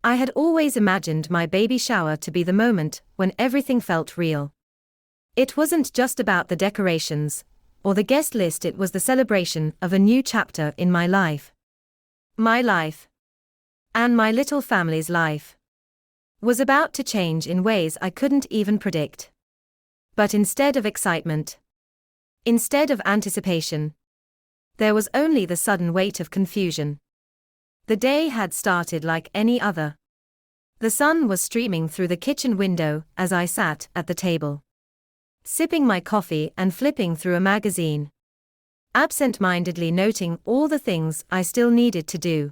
I had always imagined my baby shower to be the moment when everything felt real. It wasn't just about the decorations or the guest list, it was the celebration of a new chapter in my life. My life, and my little family's life, was about to change in ways I couldn't even predict. But instead of excitement, instead of anticipation, there was only the sudden weight of confusion. The day had started like any other. The sun was streaming through the kitchen window as I sat at the table, sipping my coffee and flipping through a magazine, absent-mindedly noting all the things I still needed to do.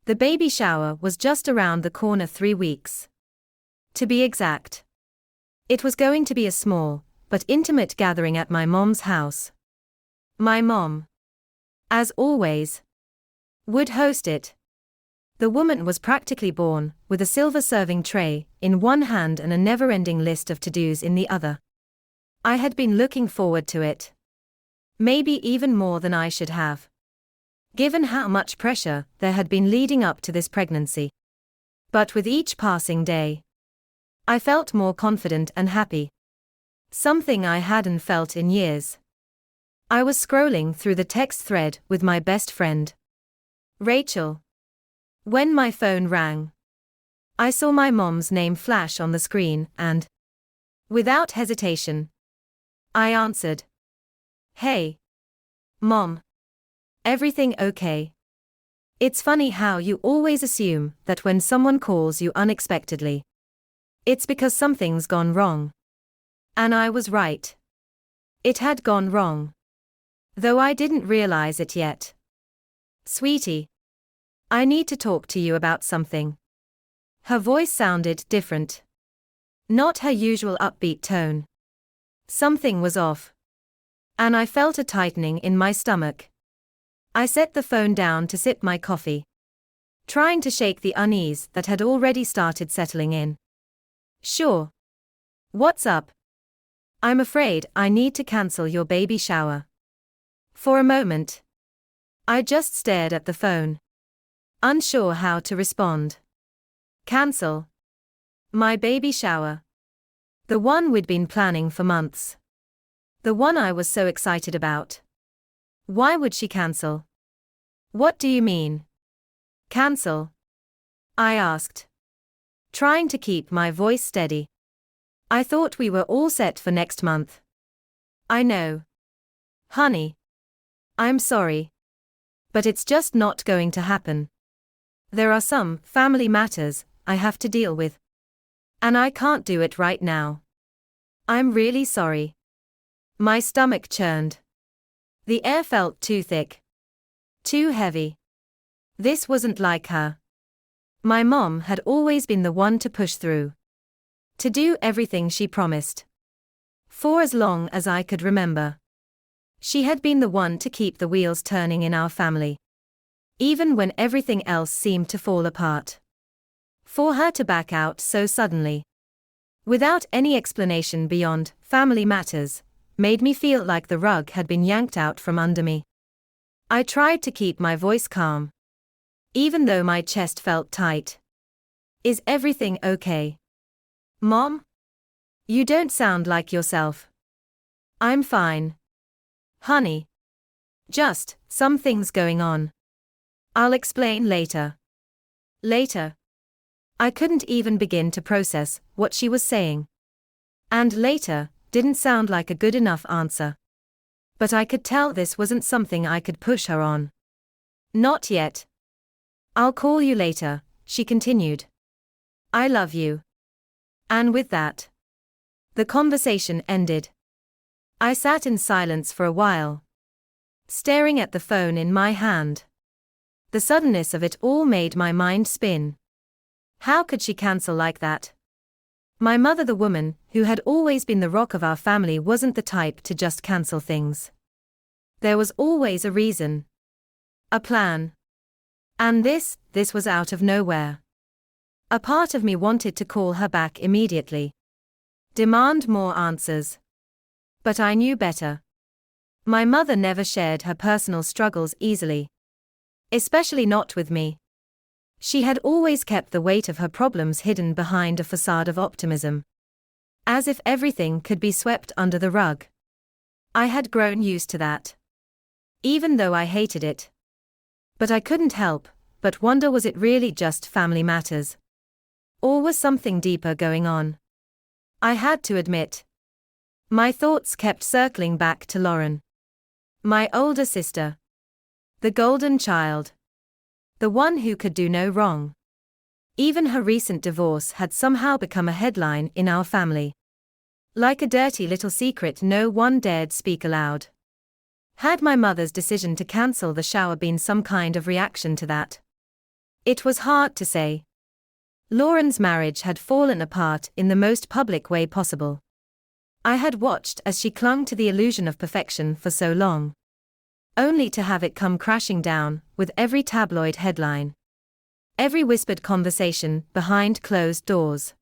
The baby shower was just around the corner, 3 weeks. To be exact. It was going to be a small, but intimate gathering at my mom's house. My mom, as always, would host it. The woman was practically born with a silver serving tray in one hand and a never-ending list of to-dos in the other. I had been looking forward to it. Maybe even more than I should have, given how much pressure there had been leading up to this pregnancy. But with each passing day, I felt more confident and happy. Something I hadn't felt in years. I was scrolling through the text thread with my best friend, Rachel, when my phone rang. I saw my mom's name flash on the screen and, without hesitation, I answered. "Hey, Mom. Everything okay?" It's funny how you always assume that when someone calls you unexpectedly, it's because something's gone wrong. And I was right. It had gone wrong, though I didn't realize it yet. "Sweetie, I need to talk to you about something." Her voice sounded different. Not her usual upbeat tone. Something was off. And I felt a tightening in my stomach. I set the phone down to sip my coffee, trying to shake the unease that had already started settling in. "Sure. What's up?" "I'm afraid I need to cancel your baby shower." For a moment, I just stared at the phone, unsure how to respond. Cancel my baby shower? The one we'd been planning for months. The one I was so excited about. Why would she cancel? "What do you mean? Cancel?" I asked, trying to keep my voice steady. "I thought we were all set for next month." "I know. Honey. I'm sorry. But it's just not going to happen. There are some family matters I have to deal with. And I can't do it right now. I'm really sorry." My stomach churned. The air felt too thick, too heavy. This wasn't like her. My mom had always been the one to push through, to do everything she promised. For as long as I could remember, she had been the one to keep the wheels turning in our family, even when everything else seemed to fall apart. For her to back out so suddenly, without any explanation beyond family matters, made me feel like the rug had been yanked out from under me. I tried to keep my voice calm, even though my chest felt tight. "Is everything okay? Mom? You don't sound like yourself." "I'm fine. Honey. Just some things going on. I'll explain later." Later. I couldn't even begin to process what she was saying. And later didn't sound like a good enough answer. But I could tell this wasn't something I could push her on. "Not yet. I'll call you later," she continued. "I love you." And with that, the conversation ended. I sat in silence for a while, staring at the phone in my hand. The suddenness of it all made my mind spin. How could she cancel like that? My mother, the woman who had always been the rock of our family, wasn't the type to just cancel things. There was always a reason, a plan. And this was out of nowhere. A part of me wanted to call her back immediately, demand more answers. But I knew better. My mother never shared her personal struggles easily, especially not with me. She had always kept the weight of her problems hidden behind a facade of optimism. As if everything could be swept under the rug. I had grown used to that. Even though I hated it. But I couldn't help but wonder, was it really just family matters? Or was something deeper going on? I had to admit. My thoughts kept circling back to Lauren. My older sister. The golden child. The one who could do no wrong. Even her recent divorce had somehow become a headline in our family. Like a dirty little secret no one dared speak aloud. Had my mother's decision to cancel the shower been some kind of reaction to that? It was hard to say. Lauren's marriage had fallen apart in the most public way possible. I had watched as she clung to the illusion of perfection for so long. Only to have it come crashing down, with every tabloid headline. Every whispered conversation behind closed doors.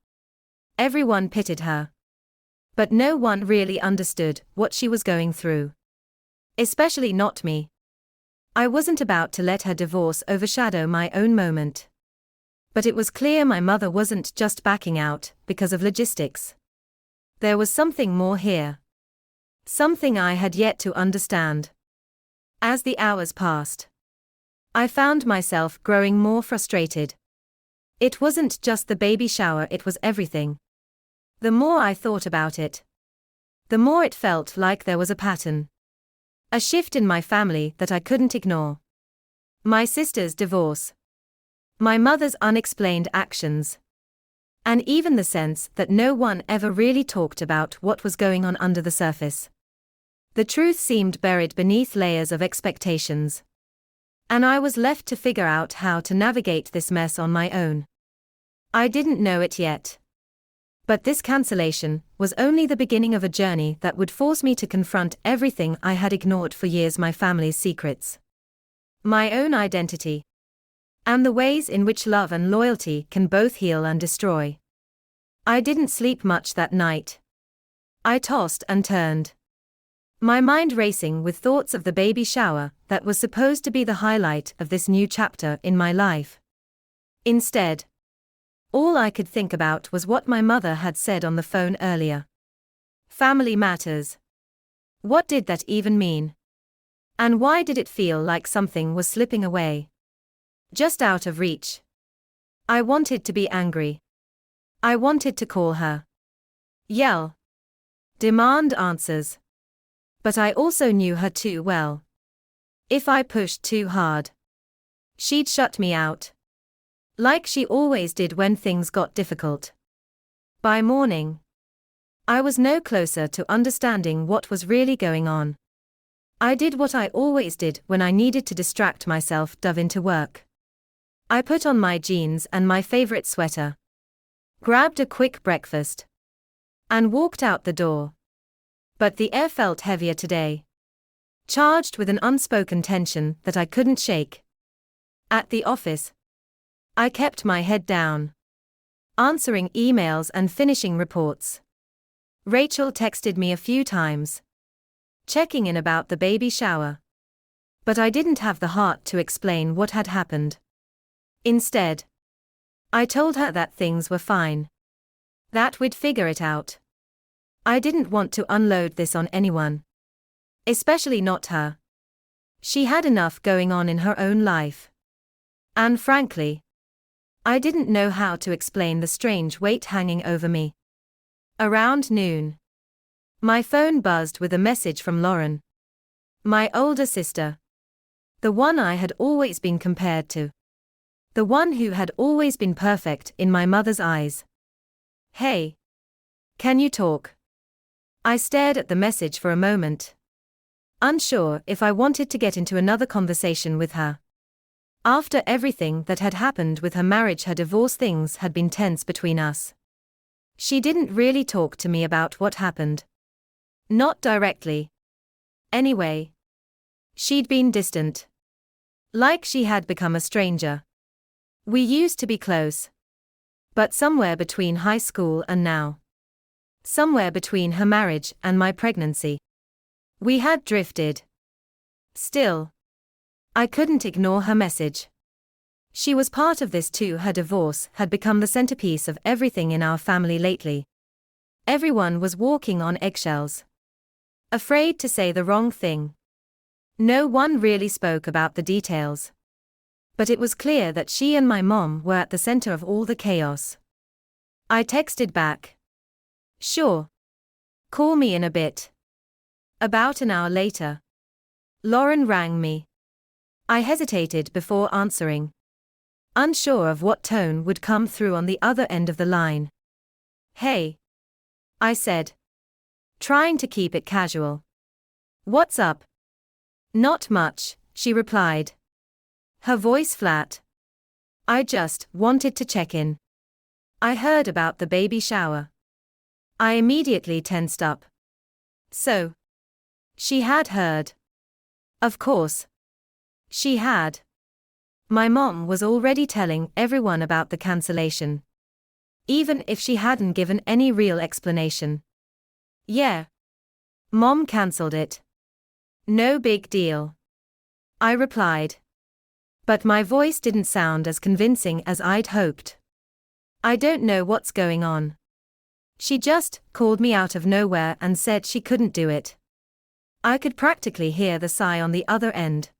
Everyone pitied her. But no one really understood what she was going through. Especially not me. I wasn't about to let her divorce overshadow my own moment. But it was clear my mother wasn't just backing out because of logistics. There was something more here. Something I had yet to understand. As the hours passed, I found myself growing more frustrated. It wasn't just the baby shower, it was everything. The more I thought about it, the more it felt like there was a pattern. A shift in my family that I couldn't ignore. My sister's divorce. My mother's unexplained actions. And even the sense that no one ever really talked about what was going on under the surface. The truth seemed buried beneath layers of expectations. And I was left to figure out how to navigate this mess on my own. I didn't know it yet. But this cancellation was only the beginning of a journey that would force me to confront everything I had ignored for years: my family's secrets, my own identity, and the ways in which love and loyalty can both heal and destroy. I didn't sleep much that night. I tossed and turned. My mind racing with thoughts of the baby shower that was supposed to be the highlight of this new chapter in my life. Instead, all I could think about was what my mother had said on the phone earlier. Family matters. What did that even mean? And why did it feel like something was slipping away? Just out of reach. I wanted to be angry. I wanted to call her. Yell. Demand answers. But I also knew her too well. If I pushed too hard, she'd shut me out. Like she always did when things got difficult. By morning, I was no closer to understanding what was really going on. I did what I always did when I needed to distract myself: dove into work. I put on my jeans and my favorite sweater, grabbed a quick breakfast, and walked out the door. But the air felt heavier today, charged with an unspoken tension that I couldn't shake. At the office, I kept my head down, answering emails and finishing reports. Rachel texted me a few times, checking in about the baby shower. But I didn't have the heart to explain what had happened. Instead, I told her that things were fine, that we'd figure it out. I didn't want to unload this on anyone. Especially not her. She had enough going on in her own life. And frankly, I didn't know how to explain the strange weight hanging over me. Around noon, my phone buzzed with a message from Lauren. My older sister. The one I had always been compared to. The one who had always been perfect in my mother's eyes. Hey. Can you talk? I stared at the message for a moment, unsure if I wanted to get into another conversation with her. After everything that had happened with her marriage, her divorce, things had been tense between us. She didn't really talk to me about what happened. Not directly. Anyway, she'd been distant. Like she had become a stranger. We used to be close. But somewhere between high school and now. Somewhere between her marriage and my pregnancy. We had drifted. Still, I couldn't ignore her message. She was part of this too. Her divorce had become the centerpiece of everything in our family lately. Everyone was walking on eggshells, afraid to say the wrong thing. No one really spoke about the details. But it was clear that she and my mom were at the center of all the chaos. I texted back, "Sure. Call me in a bit." About an hour later, Lauren rang me. I hesitated before answering, unsure of what tone would come through on the other end of the line. "Hey," I said, trying to keep it casual. "What's up?" "Not much," she replied, her voice flat. "I just wanted to check in. I heard about the baby shower." I immediately tensed up. So, she had heard. Of course. She had. My mom was already telling everyone about the cancellation, even if she hadn't given any real explanation. "Yeah. Mom cancelled it. No big deal," I replied. But my voice didn't sound as convincing as I'd hoped. "I don't know what's going on. She just called me out of nowhere and said she couldn't do it." I could practically hear the sigh on the other end.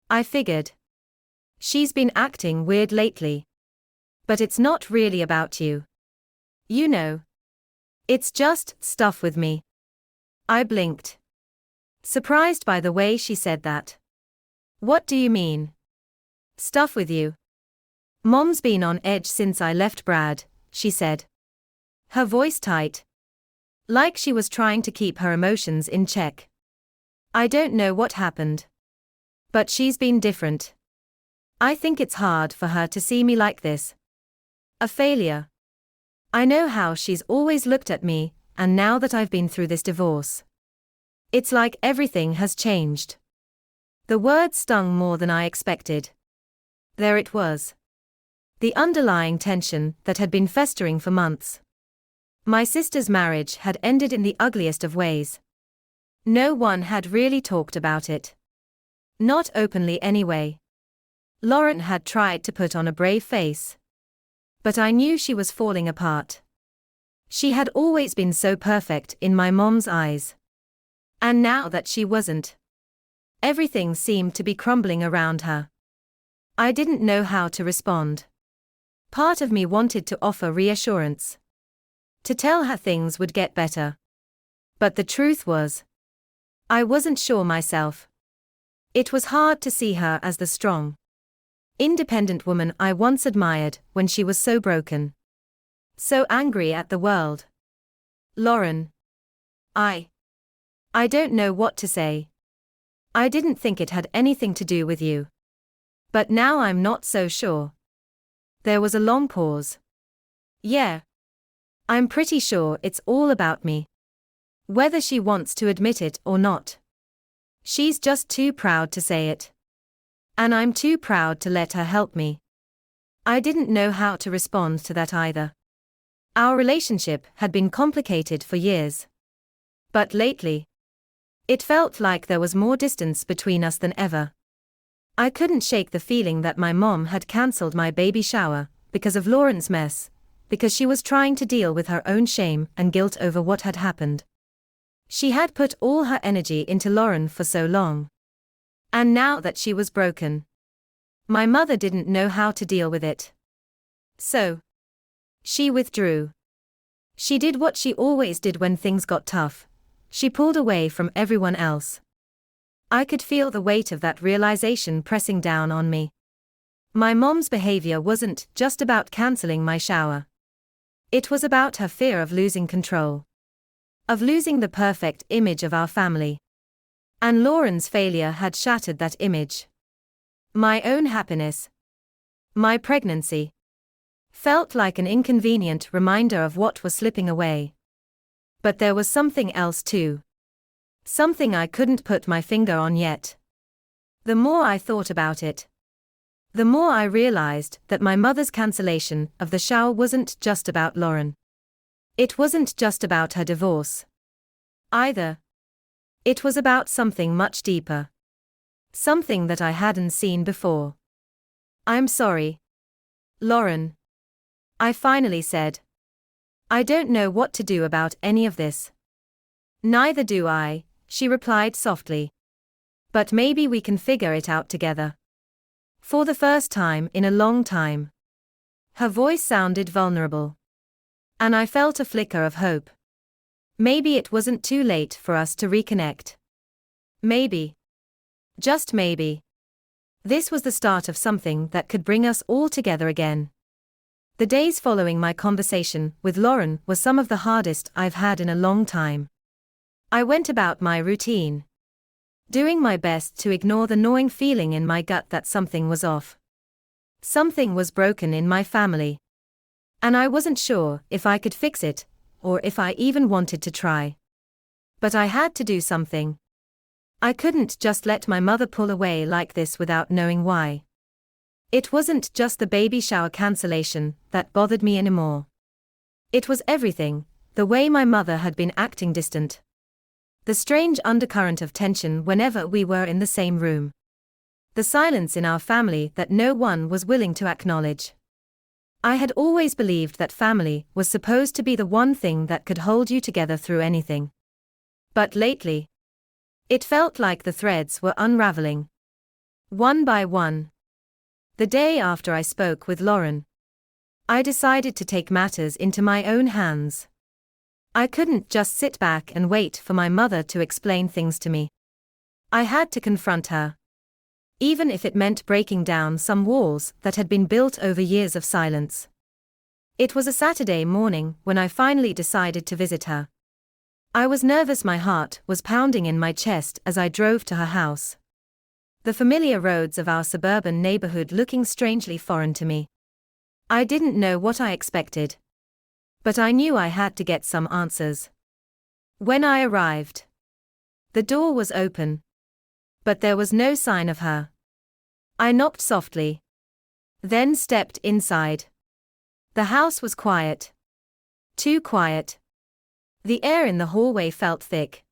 I figured, she's been acting weird lately. But it's not really about you. You know. It's just stuff with me. I blinked, surprised by the way she said that. "What do you mean? Stuff with you?" "Mom's been on edge since I left Brad," she said, her voice tight, like she was trying to keep her emotions in check. "I don't know what happened. But she's been different. I think it's hard for her to see me like this. A failure. I know how she's always looked at me, and now that I've been through this divorce, it's like everything has changed." The words stung more than I expected. There it was. The underlying tension that had been festering for months. My sister's marriage had ended in the ugliest of ways. No one had really talked about it. Not openly anyway. Lauren had tried to put on a brave face. But I knew she was falling apart. She had always been so perfect in my mom's eyes. And now that she wasn't, everything seemed to be crumbling around her. I didn't know how to respond. Part of me wanted to offer reassurance, to tell her things would get better. But the truth was, I wasn't sure myself. It was hard to see her as the strong, independent woman I once admired when she was so broken, so angry at the world. "Lauren. I don't know what to say. I didn't think it had anything to do with you. But now I'm not so sure." There was a long pause. "Yeah. I'm pretty sure it's all about me. Whether she wants to admit it or not. She's just too proud to say it. And I'm too proud to let her help me." I didn't know how to respond to that either. Our relationship had been complicated for years. But lately, it felt like there was more distance between us than ever. I couldn't shake the feeling that my mom had cancelled my baby shower because of Lauren's mess, because she was trying to deal with her own shame and guilt over what had happened. She had put all her energy into Lauren for so long. And now that she was broken, my mother didn't know how to deal with it. So, she withdrew. She did what she always did when things got tough. She pulled away from everyone else. I could feel the weight of that realization pressing down on me. My mom's behavior wasn't just about canceling my shower. It was about her fear of losing control, of losing the perfect image of our family. And Lauren's failure had shattered that image. My own happiness, my pregnancy, felt like an inconvenient reminder of what was slipping away. But there was something else too. Something I couldn't put my finger on yet. The more I thought about it, the more I realized that my mother's cancellation of the shower wasn't just about Lauren. It wasn't just about her divorce either. It was about something much deeper. Something that I hadn't seen before. I'm sorry, Lauren. I finally said. I don't know what to do about any of this. Neither do I, she replied softly. But maybe we can figure it out together. For the first time in a long time. Her voice sounded vulnerable. And I felt a flicker of hope. Maybe it wasn't too late for us to reconnect. Maybe. Just maybe. This was the start of something that could bring us all together again. The days following my conversation with Lauren were some of the hardest I've had in a long time. I went about my routine, doing my best to ignore the gnawing feeling in my gut that something was off. Something was broken in my family. And I wasn't sure if I could fix it, or if I even wanted to try. But I had to do something. I couldn't just let my mother pull away like this without knowing why. It wasn't just the baby shower cancellation that bothered me anymore. It was everything, the way my mother had been acting distant. The strange undercurrent of tension whenever we were in the same room. The silence in our family that no one was willing to acknowledge. I had always believed that family was supposed to be the one thing that could hold you together through anything. But lately, it felt like the threads were unraveling. One by one. The day after I spoke with Lauren, I decided to take matters into my own hands. I couldn't just sit back and wait for my mother to explain things to me. I had to confront her. Even if it meant breaking down some walls that had been built over years of silence. It was a Saturday morning when I finally decided to visit her. I was nervous, my heart was pounding in my chest as I drove to her house. The familiar roads of our suburban neighborhood looking strangely foreign to me. I didn't know what I expected. But I knew I had to get some answers. When I arrived, the door was open. But there was no sign of her. I knocked softly. Then stepped inside. The house was quiet. Too quiet. The air in the hallway felt thick.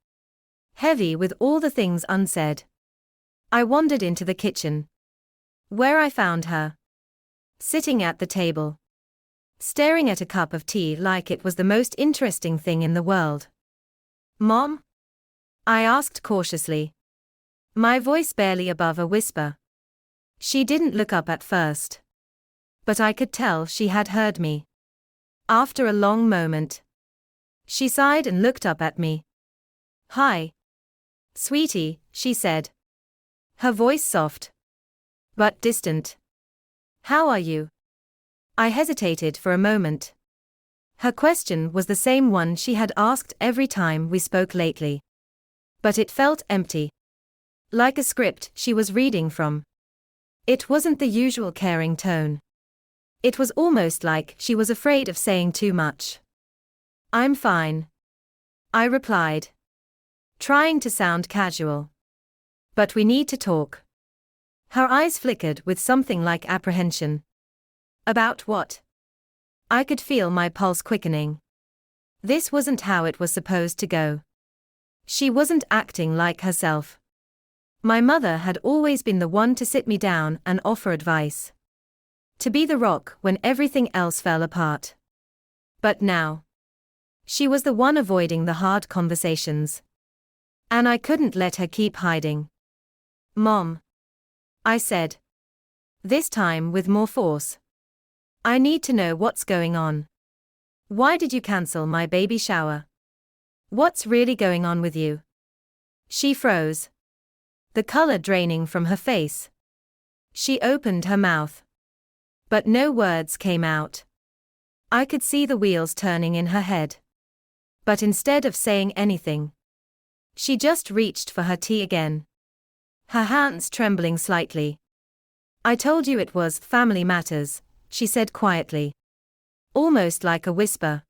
Heavy with all the things unsaid. I wandered into the kitchen. Where I found her. Sitting at the table. Staring at a cup of tea like it was the most interesting thing in the world. "Mom?" I asked cautiously. My voice barely above a whisper. She didn't look up at first. But I could tell she had heard me. After a long moment, she sighed and looked up at me. "Hi, sweetie," she said. Her voice soft. But distant. "How are you?" I hesitated for a moment. Her question was the same one she had asked every time we spoke lately. But it felt empty. Like a script she was reading from. It wasn't the usual caring tone. It was almost like she was afraid of saying too much. "I'm fine," I replied, trying to sound casual. "But we need to talk." Her eyes flickered with something like apprehension. "About what?" I could feel my pulse quickening. This wasn't how it was supposed to go. She wasn't acting like herself. My mother had always been the one to sit me down and offer advice. To be the rock when everything else fell apart. But now, she was the one avoiding the hard conversations. And I couldn't let her keep hiding. "Mom," I said. This time with more force. "I need to know what's going on. Why did you cancel my baby shower? What's really going on with you?" She froze. The color draining from her face. She opened her mouth. But no words came out. I could see the wheels turning in her head. But instead of saying anything, she just reached for her tea again. Her hands trembling slightly. "I told you it was family matters," she said quietly. Almost like a whisper.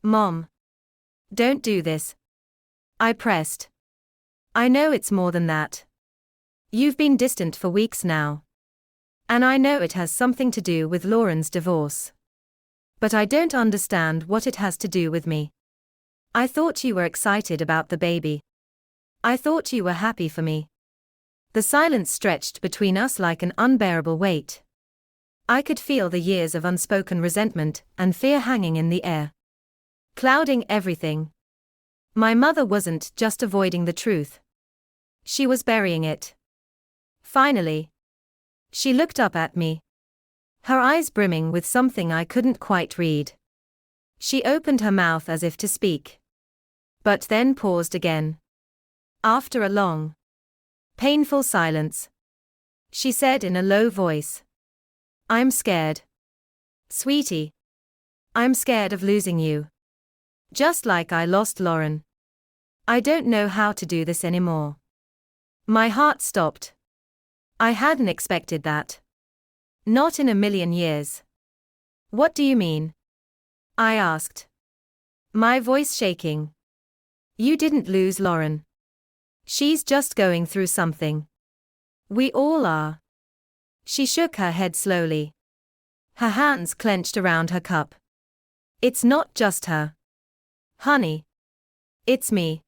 "Mom, don't do this." I pressed. "I know it's more than that. You've been distant for weeks now. And I know it has something to do with Lauren's divorce. But I don't understand what it has to do with me. I thought you were excited about the baby. I thought you were happy for me." The silence stretched between us like an unbearable weight. I could feel the years of unspoken resentment and fear hanging in the air, clouding everything. My mother wasn't just avoiding the truth. She was burying it. Finally, she looked up at me, her eyes brimming with something I couldn't quite read. She opened her mouth as if to speak, but then paused again. After a long, painful silence, she said in a low voice, "I'm scared. Sweetie. I'm scared of losing you. Just like I lost Lauren. I don't know how to do this anymore." My heart stopped. I hadn't expected that. Not in a million years. "What do you mean?" I asked, my voice shaking. "You didn't lose Lauren. She's just going through something. We all are." She shook her head slowly, her hands clenched around her cup. "It's not just her. Honey. It's me.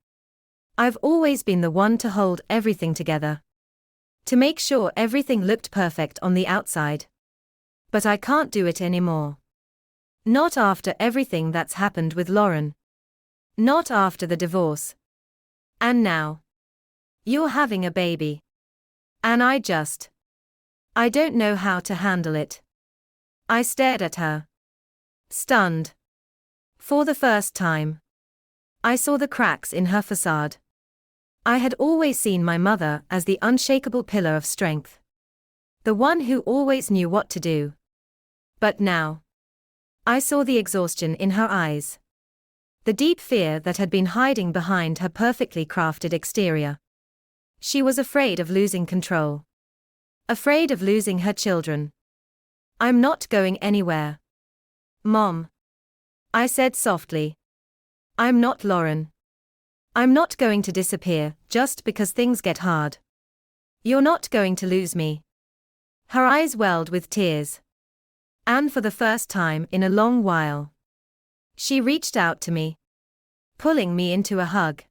I've always been the one to hold everything together, to make sure everything looked perfect on the outside. But I can't do it anymore. Not after everything that's happened with Lauren. Not after the divorce. And now, you're having a baby. And I don't know how to handle it." I stared at her, stunned. For the first time, I saw the cracks in her facade. I had always seen my mother as the unshakable pillar of strength, the one who always knew what to do. But now, I saw the exhaustion in her eyes, the deep fear that had been hiding behind her perfectly crafted exterior. She was afraid of losing control, afraid of losing her children. "I'm not going anywhere, Mom," I said softly. "I'm not Lauren. I'm not going to disappear just because things get hard. You're not going to lose me." Her eyes welled with tears. And for the first time in a long while, she reached out to me, pulling me into a hug.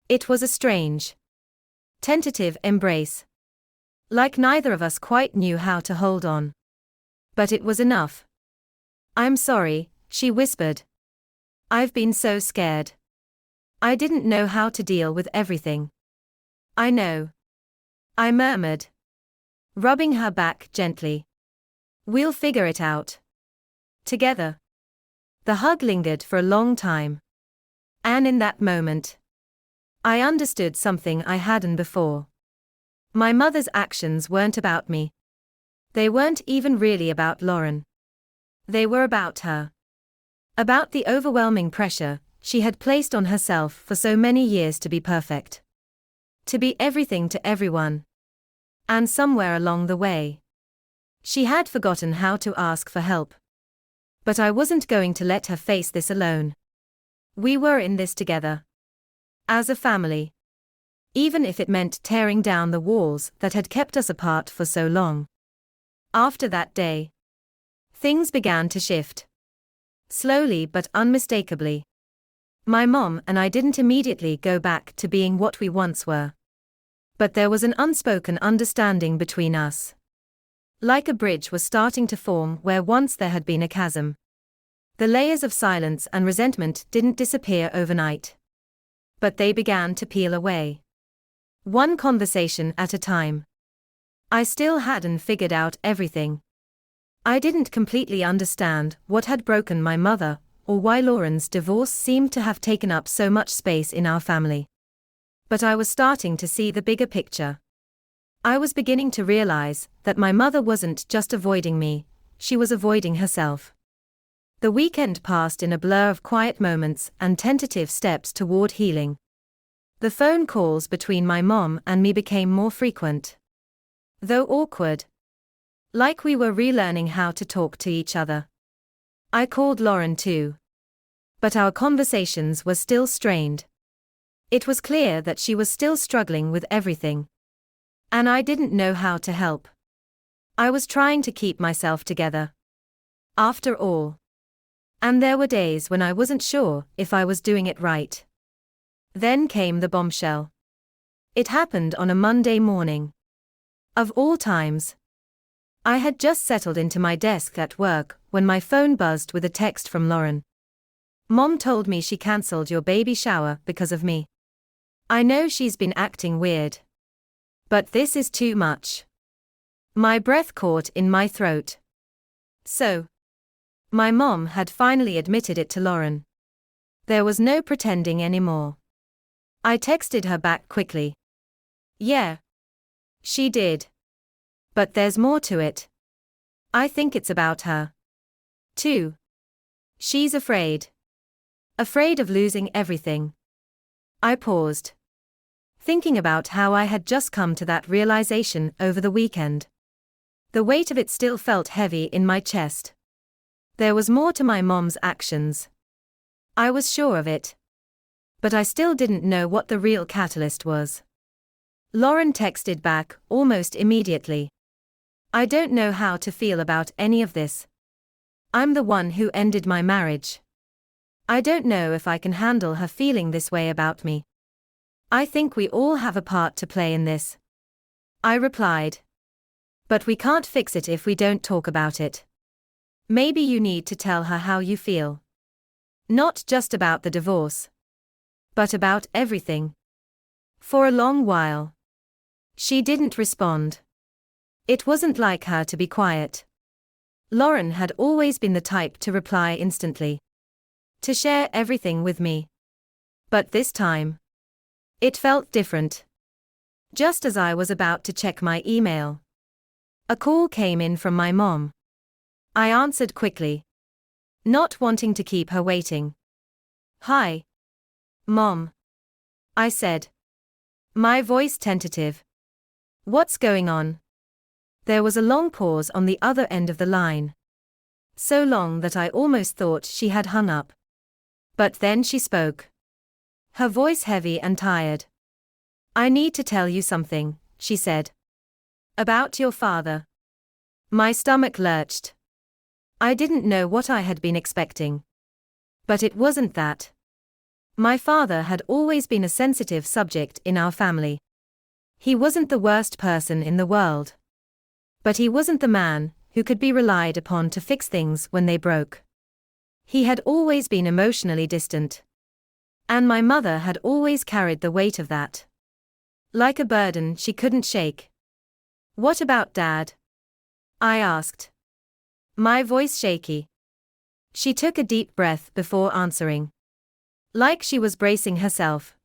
It was a strange, tentative embrace, like neither of us quite knew how to hold on. But it was enough. "I'm sorry," she whispered. "I've been so scared. I didn't know how to deal with everything." "I know," I murmured, rubbing her back gently. "We'll figure it out together." The hug lingered for a long time. And in that moment, I understood something I hadn't before. My mother's actions weren't about me. They weren't even really about Lauren. They were about her. About the overwhelming pressure she had placed on herself for so many years to be perfect, to be everything to everyone. And somewhere along the way, she had forgotten how to ask for help. But I wasn't going to let her face this alone. We were in this together, as a family. Even if it meant tearing down the walls that had kept us apart for so long. After that day, things began to shift. Slowly but unmistakably. My mom and I didn't immediately go back to being what we once were. But there was an unspoken understanding between us. Like a bridge was starting to form where once there had been a chasm. The layers of silence and resentment didn't disappear overnight. But they began to peel away. One conversation at a time. I still hadn't figured out everything. I didn't completely understand what had broken my mother, or why Lauren's divorce seemed to have taken up so much space in our family. But I was starting to see the bigger picture. I was beginning to realize that my mother wasn't just avoiding me, she was avoiding herself. The weekend passed in a blur of quiet moments and tentative steps toward healing. The phone calls between my mom and me became more frequent, though awkward. Like we were relearning how to talk to each other. I called Lauren too. But our conversations were still strained. It was clear that she was still struggling with everything. And I didn't know how to help. I was trying to keep myself together, after all. And there were days when I wasn't sure if I was doing it right. Then came the bombshell. It happened on a Monday morning. Of all times. I had just settled into my desk at work when my phone buzzed with a text from Lauren. Mom told me she cancelled your baby shower because of me. I know she's been acting weird. But this is too much. My breath caught in my throat. So, my mom had finally admitted it to Lauren. There was no pretending anymore. I texted her back quickly. Yeah. She did. But there's more to it. I think it's about her. Too. She's afraid. Afraid of losing everything. I paused. Thinking about how I had just come to that realization over the weekend. The weight of it still felt heavy in my chest. There was more to my mom's actions. I was sure of it. But I still didn't know what the real catalyst was. Lauren texted back almost immediately. I don't know how to feel about any of this. I'm the one who ended my marriage. I don't know if I can handle her feeling this way about me. I think we all have a part to play in this. I replied. But we can't fix it if we don't talk about it. Maybe you need to tell her how you feel. Not just about the divorce. But about everything. For a long while. She didn't respond. It wasn't like her to be quiet. Lauren had always been the type to reply instantly. To share everything with me. But this time. It felt different. Just as I was about to check my email. A call came in from my mom. I answered quickly. Not wanting to keep her waiting. Hi. Mom. I said. My voice tentative. What's going on? There was a long pause on the other end of the line. So long that I almost thought she had hung up. But then she spoke. Her voice heavy and tired. I need to tell you something, she said. About your father. My stomach lurched. I didn't know what I had been expecting. But it wasn't that. My father had always been a sensitive subject in our family. He wasn't the worst person in the world. But he wasn't the man who could be relied upon to fix things when they broke. He had always been emotionally distant. And my mother had always carried the weight of that. Like a burden she couldn't shake. What about Dad? I asked. My voice shaky. She took a deep breath before answering. Like she was bracing herself.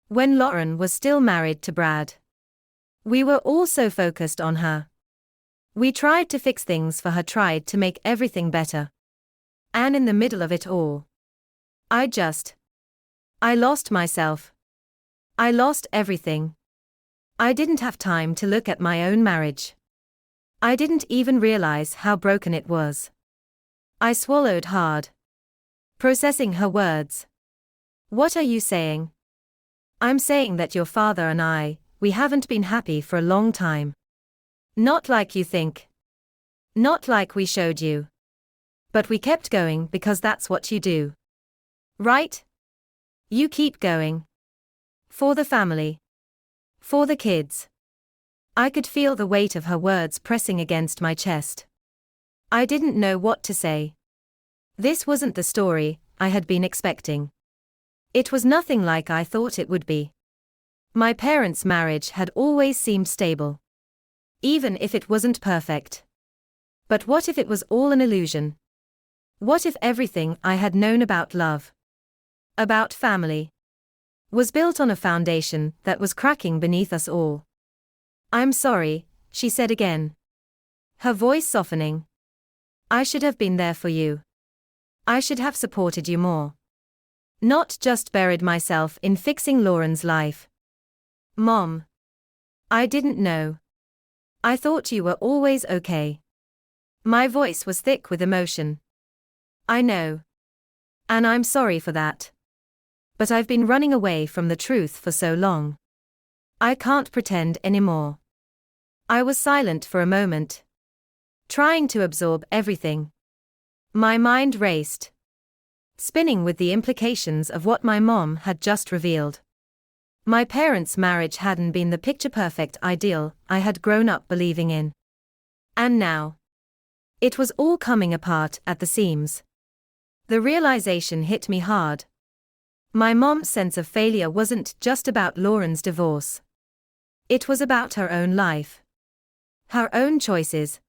When Lauren was still married to Brad. We were all so focused on her. We tried to fix things for her, tried to make everything better. And in the middle of it all. I lost myself. I lost everything. I didn't have time to look at my own marriage. I didn't even realize how broken it was. I swallowed hard. Processing her words. What are you saying? I'm saying that your father and we haven't been happy for a long time. Not like you think. Not like we showed you. But we kept going because that's what you do. Right? You keep going. For the family. For the kids. I could feel the weight of her words pressing against my chest. I didn't know what to say. This wasn't the story I had been expecting. It was nothing like I thought it would be. My parents' marriage had always seemed stable. Even if it wasn't perfect. But what if it was all an illusion? What if everything I had known about love, about family, was built on a foundation that was cracking beneath us all? I'm sorry, she said again. Her voice softening. I should have been there for you. I should have supported you more. Not just buried myself in fixing Lauren's life. Mom. I didn't know. I thought you were always okay. My voice was thick with emotion. I know. And I'm sorry for that. But I've been running away from the truth for so long. I can't pretend anymore. I was silent for a moment. Trying to absorb everything. My mind raced. Spinning with the implications of what my mom had just revealed. My parents' marriage hadn't been the picture-perfect ideal I had grown up believing in. And now, it was all coming apart at the seams. The realization hit me hard. My mom's sense of failure wasn't just about Lauren's divorce. It was about her own life. Her own choices.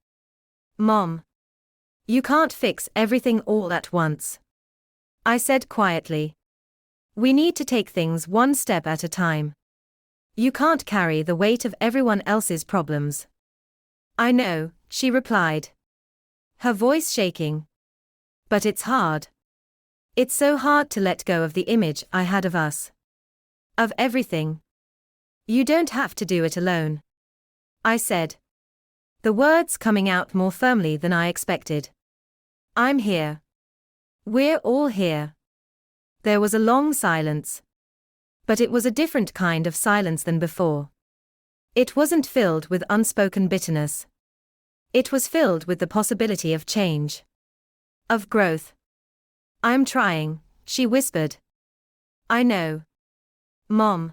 Mom, you can't fix everything all at once, I said quietly. We need to take things one step at a time. You can't carry the weight of everyone else's problems. I know, she replied, her voice shaking. But it's hard. It's so hard to let go of the image I had of us. Of everything. You don't have to do it alone, I said, the words coming out more firmly than I expected. I'm here. We're all here. There was a long silence. But it was a different kind of silence than before. It wasn't filled with unspoken bitterness. It was filled with the possibility of change. Of growth. I'm trying, she whispered. I know. Mom.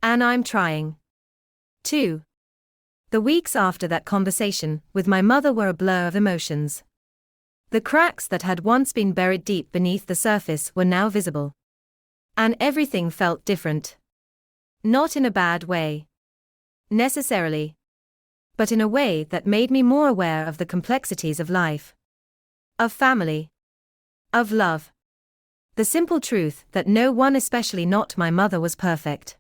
And I'm trying. Too. The weeks after that conversation with my mother were a blur of emotions. The cracks that had once been buried deep beneath the surface were now visible. And everything felt different. Not in a bad way. Necessarily. But in a way that made me more aware of the complexities of life. Of family. Of love. The simple truth that no one, especially not my mother, was perfect.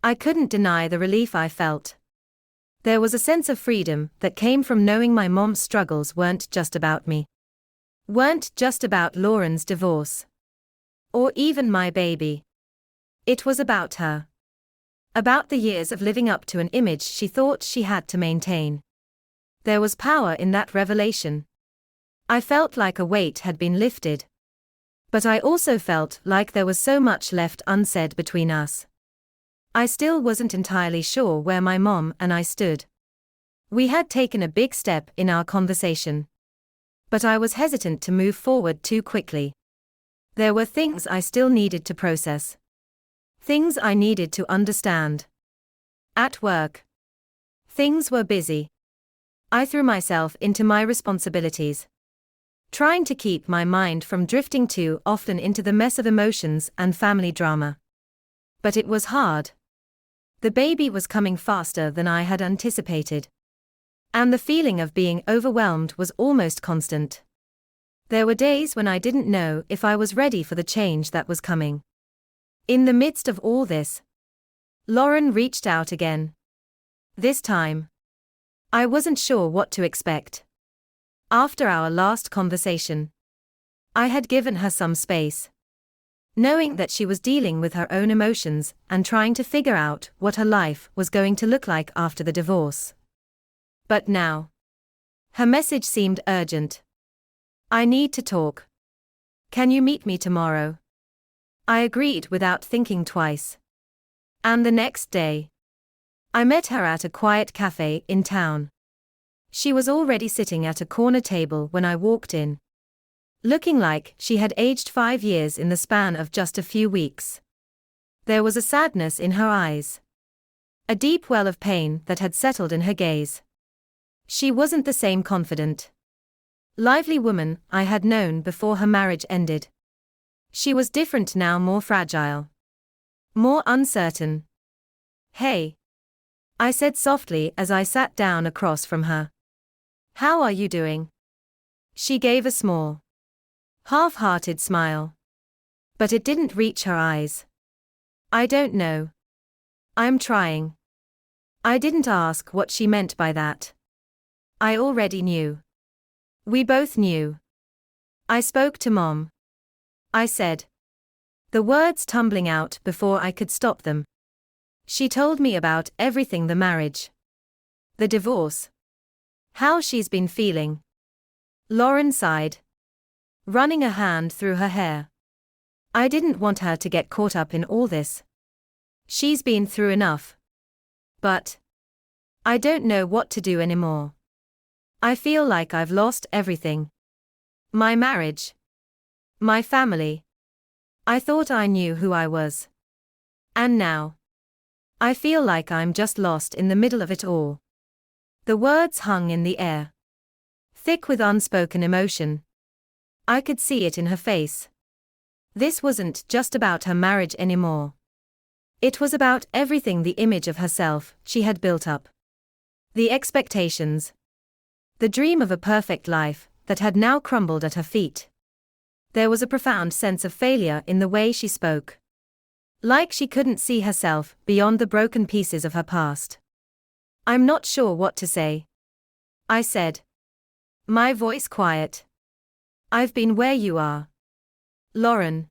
I couldn't deny the relief I felt. There was a sense of freedom that came from knowing my mom's struggles weren't just about me. Weren't just about Lauren's divorce. Or even my baby. It was about her. About the years of living up to an image she thought she had to maintain. There was power in that revelation. I felt like a weight had been lifted. But I also felt like there was so much left unsaid between us. I still wasn't entirely sure where my mom and I stood. We had taken a big step in our conversation. But I was hesitant to move forward too quickly. There were things I still needed to process. Things I needed to understand. At work. Things were busy. I threw myself into my responsibilities. Trying to keep my mind from drifting too often into the mess of emotions and family drama. But it was hard. The baby was coming faster than I had anticipated. And the feeling of being overwhelmed was almost constant. There were days when I didn't know if I was ready for the change that was coming. In the midst of all this, Lauren reached out again. This time, I wasn't sure what to expect. After our last conversation, I had given her some space. Knowing that she was dealing with her own emotions and trying to figure out what her life was going to look like after the divorce. But now, her message seemed urgent. I need to talk. Can you meet me tomorrow? I agreed without thinking twice. And the next day, I met her at a quiet cafe in town. She was already sitting at a corner table when I walked in. Looking like she had aged 5 years in the span of just a few weeks. There was a sadness in her eyes. A deep well of pain that had settled in her gaze. She wasn't the same confident, lively woman I had known before her marriage ended. She was different now, more fragile. More uncertain. Hey. I said softly as I sat down across from her. How are you doing? She gave a small, half-hearted smile. But it didn't reach her eyes. I don't know. I'm trying. I didn't ask what she meant by that. I already knew. We both knew. I spoke to Mom. I said. The words tumbling out before I could stop them. She told me about everything, the marriage. The divorce. How she's been feeling. Lauren sighed, running a hand through her hair. I didn't want her to get caught up in all this. She's been through enough. But I don't know what to do anymore. I feel like I've lost everything. My marriage. My family. I thought I knew who I was. And now, I feel like I'm just lost in the middle of it all. The words hung in the air, thick with unspoken emotion. I could see it in her face. This wasn't just about her marriage anymore. It was about everything, the image of herself she had built up. The expectations. The dream of a perfect life that had now crumbled at her feet. There was a profound sense of failure in the way she spoke. Like she couldn't see herself beyond the broken pieces of her past. "I'm not sure what to say," I said, my voice quiet. "I've been where you are, Lauren.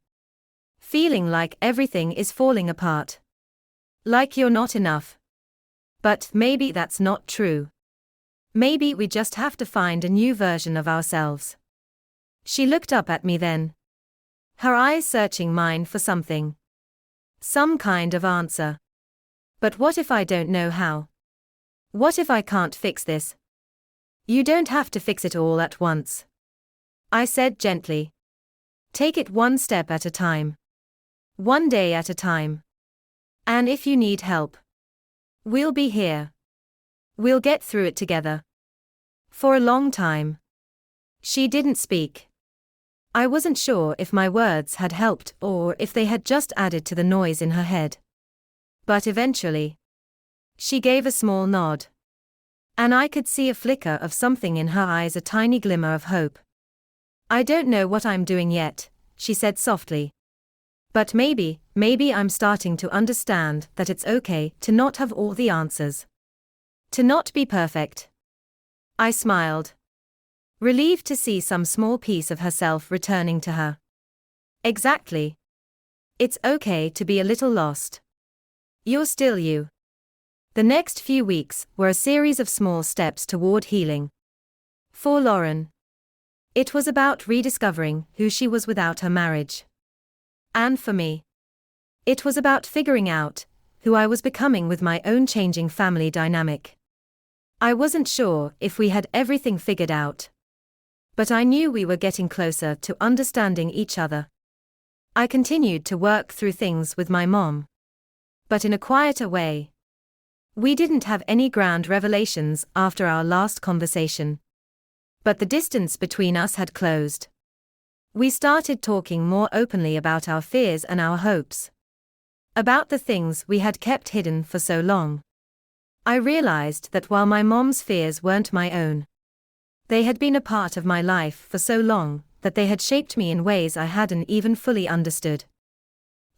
Feeling like everything is falling apart. Like you're not enough. But maybe that's not true. Maybe we just have to find a new version of ourselves." She looked up at me then, her eyes searching mine for something. Some kind of answer. "But what if I don't know how? What if I can't fix this?" "You don't have to fix it all at once," I said gently. "Take it one step at a time. One day at a time. And if you need help, we'll be here. We'll get through it together." For a long time, she didn't speak. I wasn't sure if my words had helped or if they had just added to the noise in her head. But eventually, she gave a small nod. And I could see a flicker of something in her eyes, a tiny glimmer of hope. "I don't know what I'm doing yet," she said softly. "But maybe I'm starting to understand that it's okay to not have all the answers. To not be perfect." I smiled, relieved to see some small piece of herself returning to her. "Exactly. It's okay to be a little lost. You're still you." The next few weeks were a series of small steps toward healing. For Lauren, it was about rediscovering who she was without her marriage. And for me, it was about figuring out who I was becoming with my own changing family dynamic. I wasn't sure if we had everything figured out, but I knew we were getting closer to understanding each other. I continued to work through things with my mom, but in a quieter way. We didn't have any grand revelations after our last conversation, but the distance between us had closed. We started talking more openly about our fears and our hopes. About the things we had kept hidden for so long. I realized that while my mom's fears weren't my own, they had been a part of my life for so long that they had shaped me in ways I hadn't even fully understood.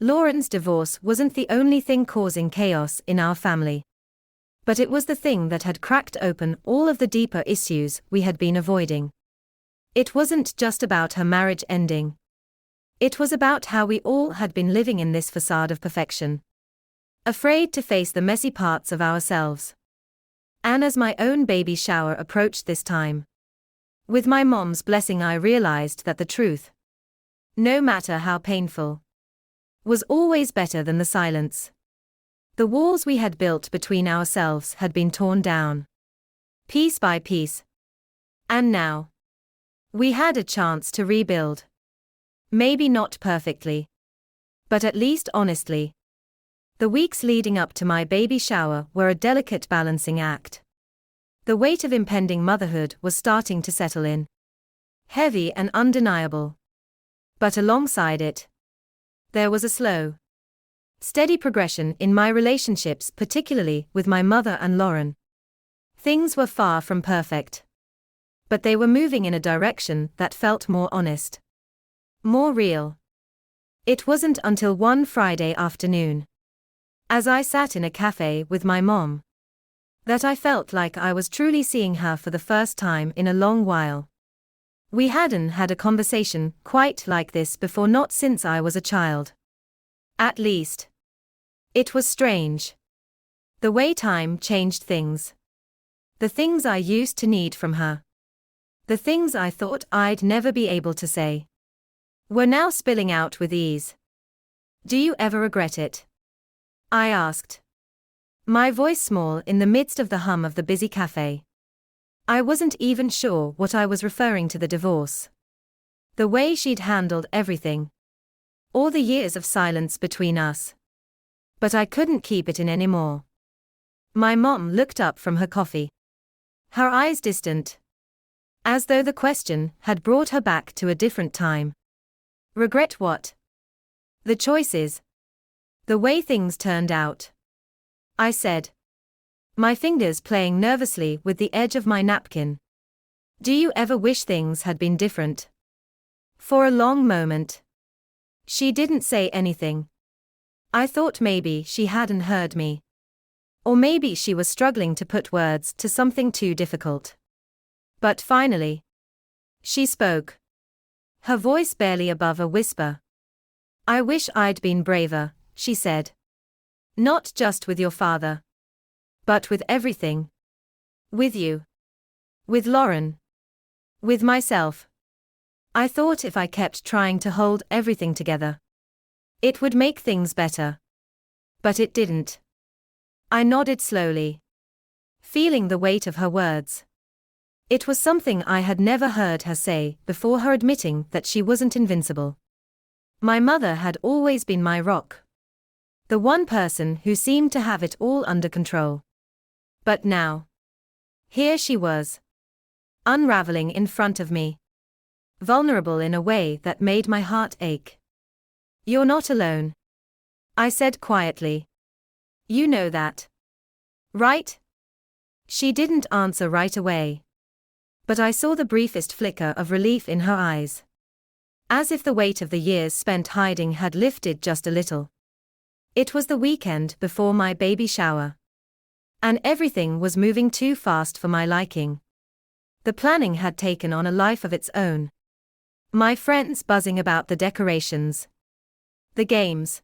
Lauren's divorce wasn't the only thing causing chaos in our family. But it was the thing that had cracked open all of the deeper issues we had been avoiding. It wasn't just about her marriage ending. It was about how we all had been living in this facade of perfection, afraid to face the messy parts of ourselves. And as my own baby shower approached this time, with my mom's blessing, I realized that the truth, no matter how painful, was always better than the silence. The walls we had built between ourselves had been torn down, piece by piece. And now, we had a chance to rebuild. Maybe not perfectly, but at least honestly. The weeks leading up to my baby shower were a delicate balancing act. The weight of impending motherhood was starting to settle in. Heavy and undeniable. But alongside it, there was a slow, steady progression in my relationships, particularly with my mother and Lauren. Things were far from perfect, but they were moving in a direction that felt more honest, more real. It wasn't until one Friday afternoon, as I sat in a cafe with my mom, that I felt like I was truly seeing her for the first time in a long while. We hadn't had a conversation quite like this before, not since I was a child. At least, it was strange. The way time changed things. The things I used to need from her, the things I thought I'd never be able to say, were now spilling out with ease. "Do you ever regret it?" I asked, my voice small in the midst of the hum of the busy cafe. I wasn't even sure what I was referring to: the divorce, the way she'd handled everything, or the years of silence between us. But I couldn't keep it in anymore. My mom looked up from her coffee. her eyes distant, as though the question had brought her back to a different time. Regret what? The choices. The way things turned out, I said, my fingers playing nervously with the edge of my napkin. Do you ever wish things had been different? For a long moment, she didn't say anything. I thought maybe she hadn't heard me. Or maybe she was struggling to put words to something too difficult. But finally, she spoke. Her voice barely above a whisper. I wish I'd been braver, she said. Not just with your father, but with everything. With you. With Lauren. With myself. I thought if I kept trying to hold everything together, it would make things better. But it didn't. I nodded slowly, feeling the weight of her words. It was something I had never heard her say before, her admitting that she wasn't invincible. My mother had always been my rock. The one person who seemed to have it all under control. But now, here she was, unraveling in front of me. Vulnerable in a way that made my heart ache. You're not alone, I said quietly. You know that, right? She didn't answer right away. But I saw the briefest flicker of relief in her eyes. As if the weight of the years spent hiding had lifted just a little. It was the weekend before my baby shower. And everything was moving too fast for my liking. The planning had taken on a life of its own. My friends buzzing about the decorations, the games,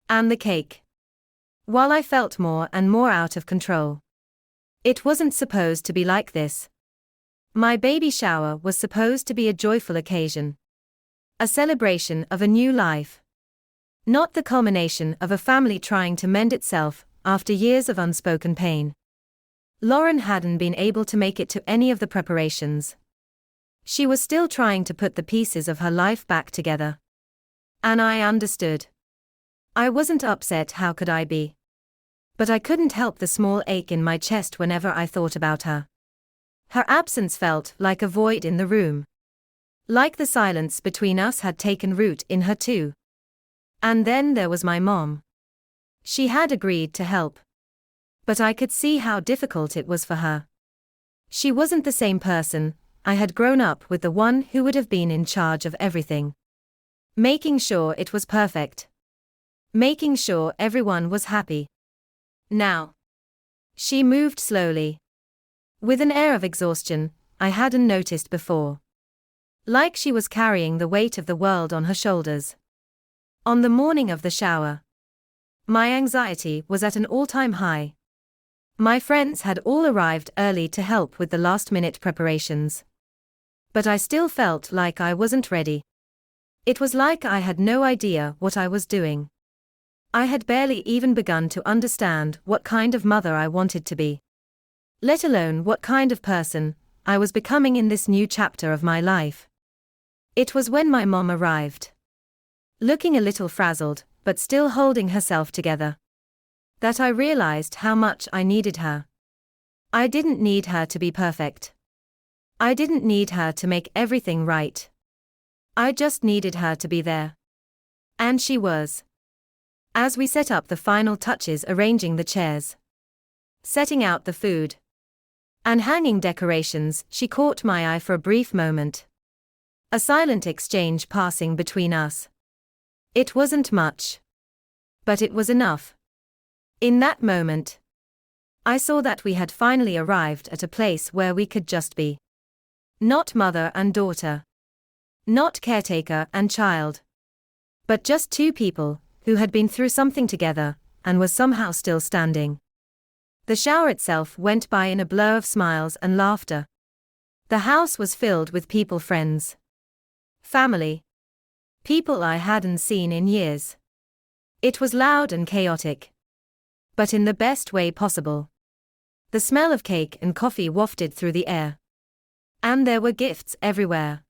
and the cake. While I felt more and more out of control. It wasn't supposed to be like this. My baby shower was supposed to be a joyful occasion. A celebration of a new life. Not the culmination of a family trying to mend itself after years of unspoken pain. Lauren hadn't been able to make it to any of the preparations. She was still trying to put the pieces of her life back together. And I understood. I wasn't upset, how could I be? But I couldn't help the small ache in my chest whenever I thought about her. Her absence felt like a void in the room. Like the silence between us had taken root in her too. And then there was my mom. She had agreed to help. But I could see how difficult it was for her. She wasn't the same person. I had grown up with, the one who would have been in charge of everything. Making sure it was perfect. Making sure everyone was happy. Now, she moved slowly. With an air of exhaustion I hadn't noticed before. Like she was carrying the weight of the world on her shoulders. On the morning of the shower, my anxiety was at an all-time high. My friends had all arrived early to help with the last-minute preparations. But I still felt like I wasn't ready. It was like I had no idea what I was doing. I had barely even begun to understand what kind of mother I wanted to be. Let alone what kind of person I was becoming in this new chapter of my life. It was when my mom arrived, looking a little frazzled, but still holding herself together, that I realized how much I needed her. I didn't need her to be perfect. I didn't need her to make everything right. I just needed her to be there. And she was. As we set up the final touches, arranging the chairs, setting out the food, and hanging decorations, she caught my eye for a brief moment. A silent exchange passing between us. It wasn't much, but it was enough. In that moment, I saw that we had finally arrived at a place where we could just be. Not mother and daughter. Not caretaker and child. But just two people who had been through something together and were somehow still standing. The shower itself went by in a blur of smiles and laughter. The house was filled with people, friends, family, people I hadn't seen in years. It was loud and chaotic, but in the best way possible. The smell of cake and coffee wafted through the air. And there were gifts everywhere.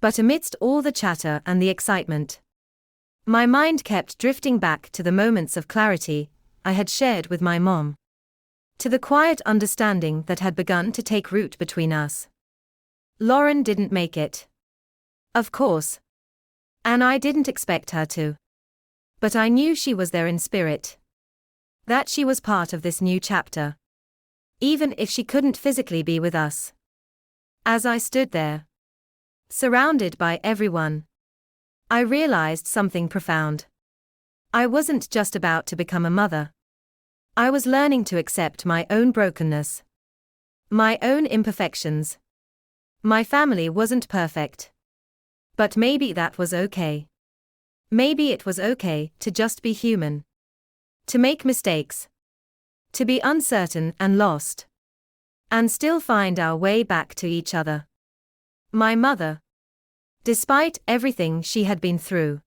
But amidst all the chatter and the excitement, my mind kept drifting back to the moments of clarity I had shared with my mom. To the quiet understanding that had begun to take root between us. Lauren didn't make it. Of course. And I didn't expect her to. But I knew she was there in spirit. That she was part of this new chapter. Even if she couldn't physically be with us. As I stood there, surrounded by everyone, I realized something profound. I wasn't just about to become a mother. I was learning to accept my own brokenness. My own imperfections. My family wasn't perfect. But maybe that was okay. Maybe it was okay to just be human. To make mistakes. To be uncertain and lost. And still find our way back to each other. My mother, despite everything she had been through,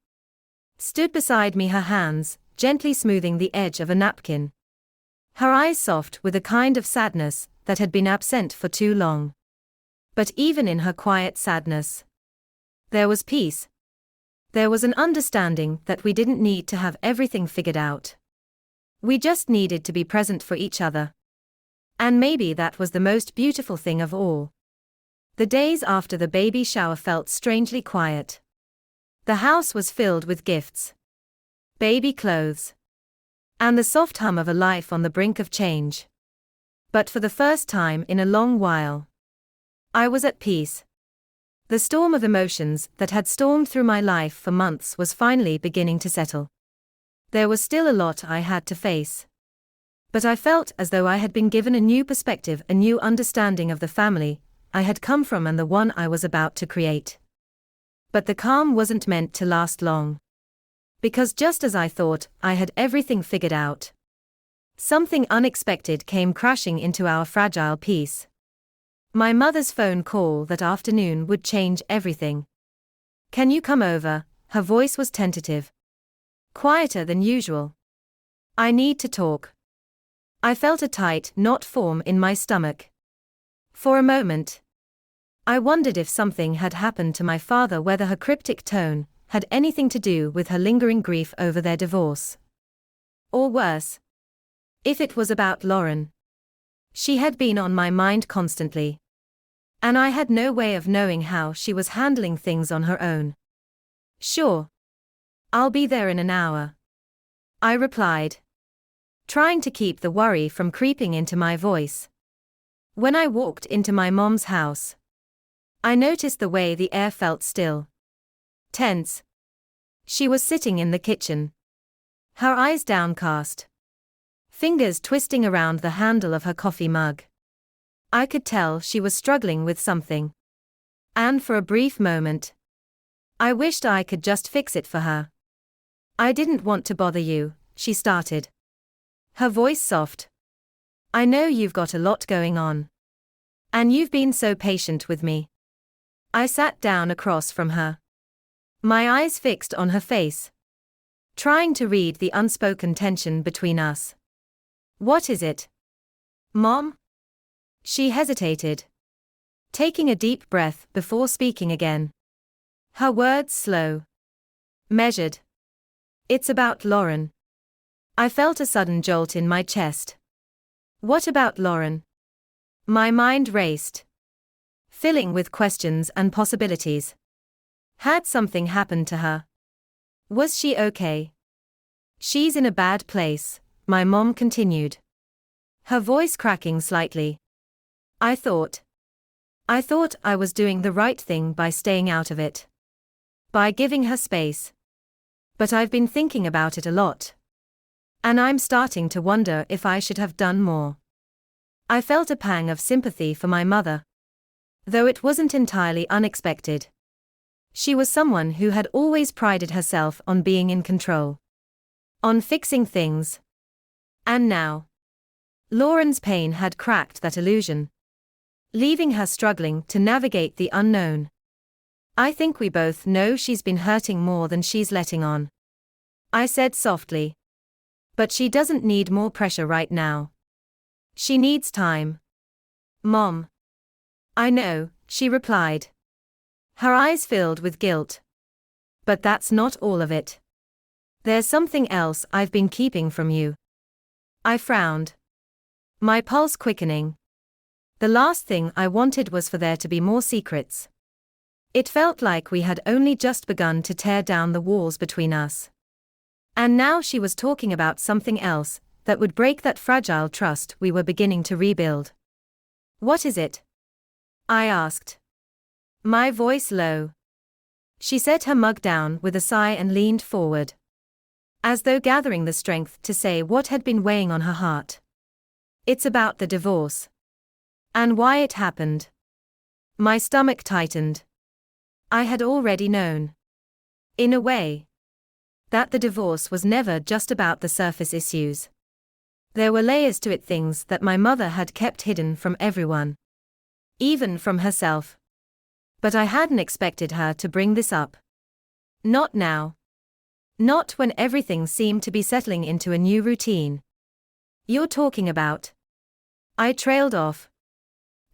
stood beside me, her hands gently smoothing the edge of a napkin. Her eyes soft with a kind of sadness that had been absent for too long. But even in her quiet sadness, there was peace. There was an understanding that we didn't need to have everything figured out. We just needed to be present for each other. And maybe that was the most beautiful thing of all. The days after the baby shower felt strangely quiet. The house was filled with gifts, baby clothes, and the soft hum of a life on the brink of change. But for the first time in a long while, I was at peace. The storm of emotions that had stormed through my life for months was finally beginning to settle. There was still a lot I had to face. But I felt as though I had been given a new perspective, a new understanding of the family I had come from and the one I was about to create. But the calm wasn't meant to last long. Because just as I thought I had everything figured out, something unexpected came crashing into our fragile peace. My mother's phone call that afternoon would change everything. "Can you come over?" Her voice was tentative. Quieter than usual. "I need to talk." I felt a tight knot form in my stomach. For a moment, I wondered if something had happened to my father, whether her cryptic tone had anything to do with her lingering grief over their divorce. Or worse, if it was about Lauren. She had been on my mind constantly. And I had no way of knowing how she was handling things on her own. "Sure. I'll be there in an hour," I replied, trying to keep the worry from creeping into my voice. When I walked into my mom's house, I noticed the way the air felt still. Tense. She was sitting in the kitchen, her eyes downcast, fingers twisting around the handle of her coffee mug. I could tell she was struggling with something. And for a brief moment, I wished I could just fix it for her. "I didn't want to bother you," she started, her voice soft. "I know you've got a lot going on. And you've been so patient with me." I sat down across from her, my eyes fixed on her face, trying to read the unspoken tension between us. "What is it, Mom?" She hesitated, taking a deep breath before speaking again. Her words slow, measured. "It's about Lauren." I felt a sudden jolt in my chest. What about Lauren? My mind raced, filling with questions and possibilities. Had something happened to her? Was she okay? "She's in a bad place," my mom continued, her voice cracking slightly. I thought I was doing the right thing by staying out of it, by giving her space. But I've been thinking about it a lot. And I'm starting to wonder if I should have done more. I felt a pang of sympathy for my mother, though it wasn't entirely unexpected. She was someone who had always prided herself on being in control, on fixing things. And now, Lauren's pain had cracked that illusion, leaving her struggling to navigate the unknown. "I think we both know she's been hurting more than she's letting on," I said softly. "But she doesn't need more pressure right now. She needs time." "Mom." "I know," she replied, her eyes filled with guilt. "But that's not all of it. There's something else I've been keeping from you." I frowned. My pulse quickening. The last thing I wanted was for there to be more secrets. It felt like we had only just begun to tear down the walls between us. And now she was talking about something else that would break that fragile trust we were beginning to rebuild. What is it? I asked. My voice low. She set her mug down with a sigh and leaned forward, as though gathering the strength to say what had been weighing on her heart. It's about the divorce. And why it happened. My stomach tightened. I had already known, in a way, that the divorce was never just about the surface issues. There were layers to it, things that my mother had kept hidden from everyone, even from herself. But I hadn't expected her to bring this up. Not now. Not when everything seemed to be settling into a new routine. You're talking about? I trailed off,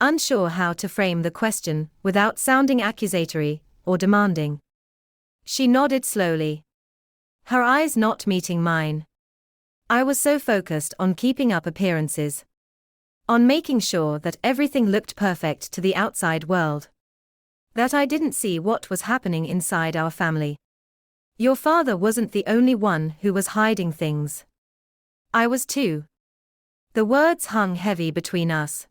unsure how to frame the question without sounding accusatory or demanding. She nodded slowly, her eyes not meeting mine. I was so focused on keeping up appearances, on making sure that everything looked perfect to the outside world, that I didn't see what was happening inside our family. Your father wasn't the only one who was hiding things. I was too. The words hung heavy between us.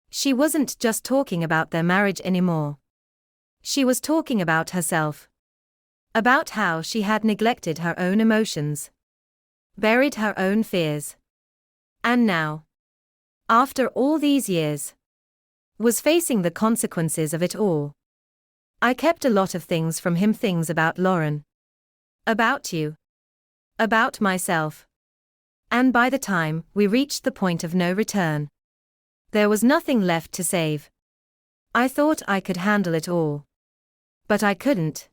She wasn't just talking about their marriage anymore. She was talking about herself. About how she had neglected her own emotions, buried her own fears. And now, after all these years, was facing the consequences of it all. I kept a lot of things from him, things about Lauren, about you, about myself. And by the time we reached the point of no return, there was nothing left to save. I thought I could handle it all. But I couldn't.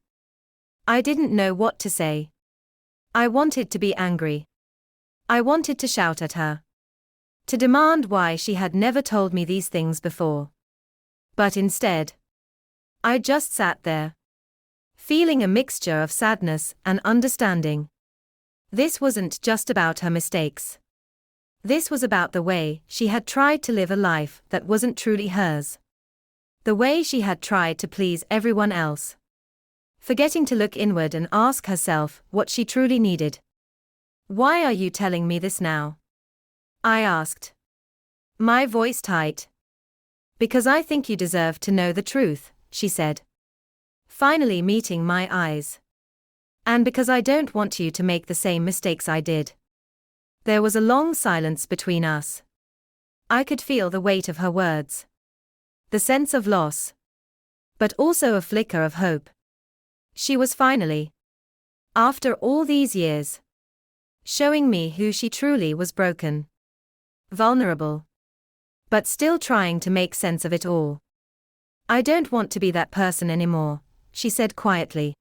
I didn't know what to say. I wanted to be angry. I wanted to shout at her, to demand why she had never told me these things before. But instead, I just sat there, feeling a mixture of sadness and understanding. This wasn't just about her mistakes. This was about the way she had tried to live a life that wasn't truly hers. The way she had tried to please everyone else, forgetting to look inward and ask herself what she truly needed. Why are you telling me this now? I asked, my voice tight. Because I think you deserve to know the truth, she said, finally meeting my eyes. And because I don't want you to make the same mistakes I did. There was a long silence between us. I could feel the weight of her words, the sense of loss, but also a flicker of hope. She was finally, after all these years, showing me who she truly was: broken, vulnerable, but still trying to make sense of it all. I don't want to be that person anymore, she said quietly,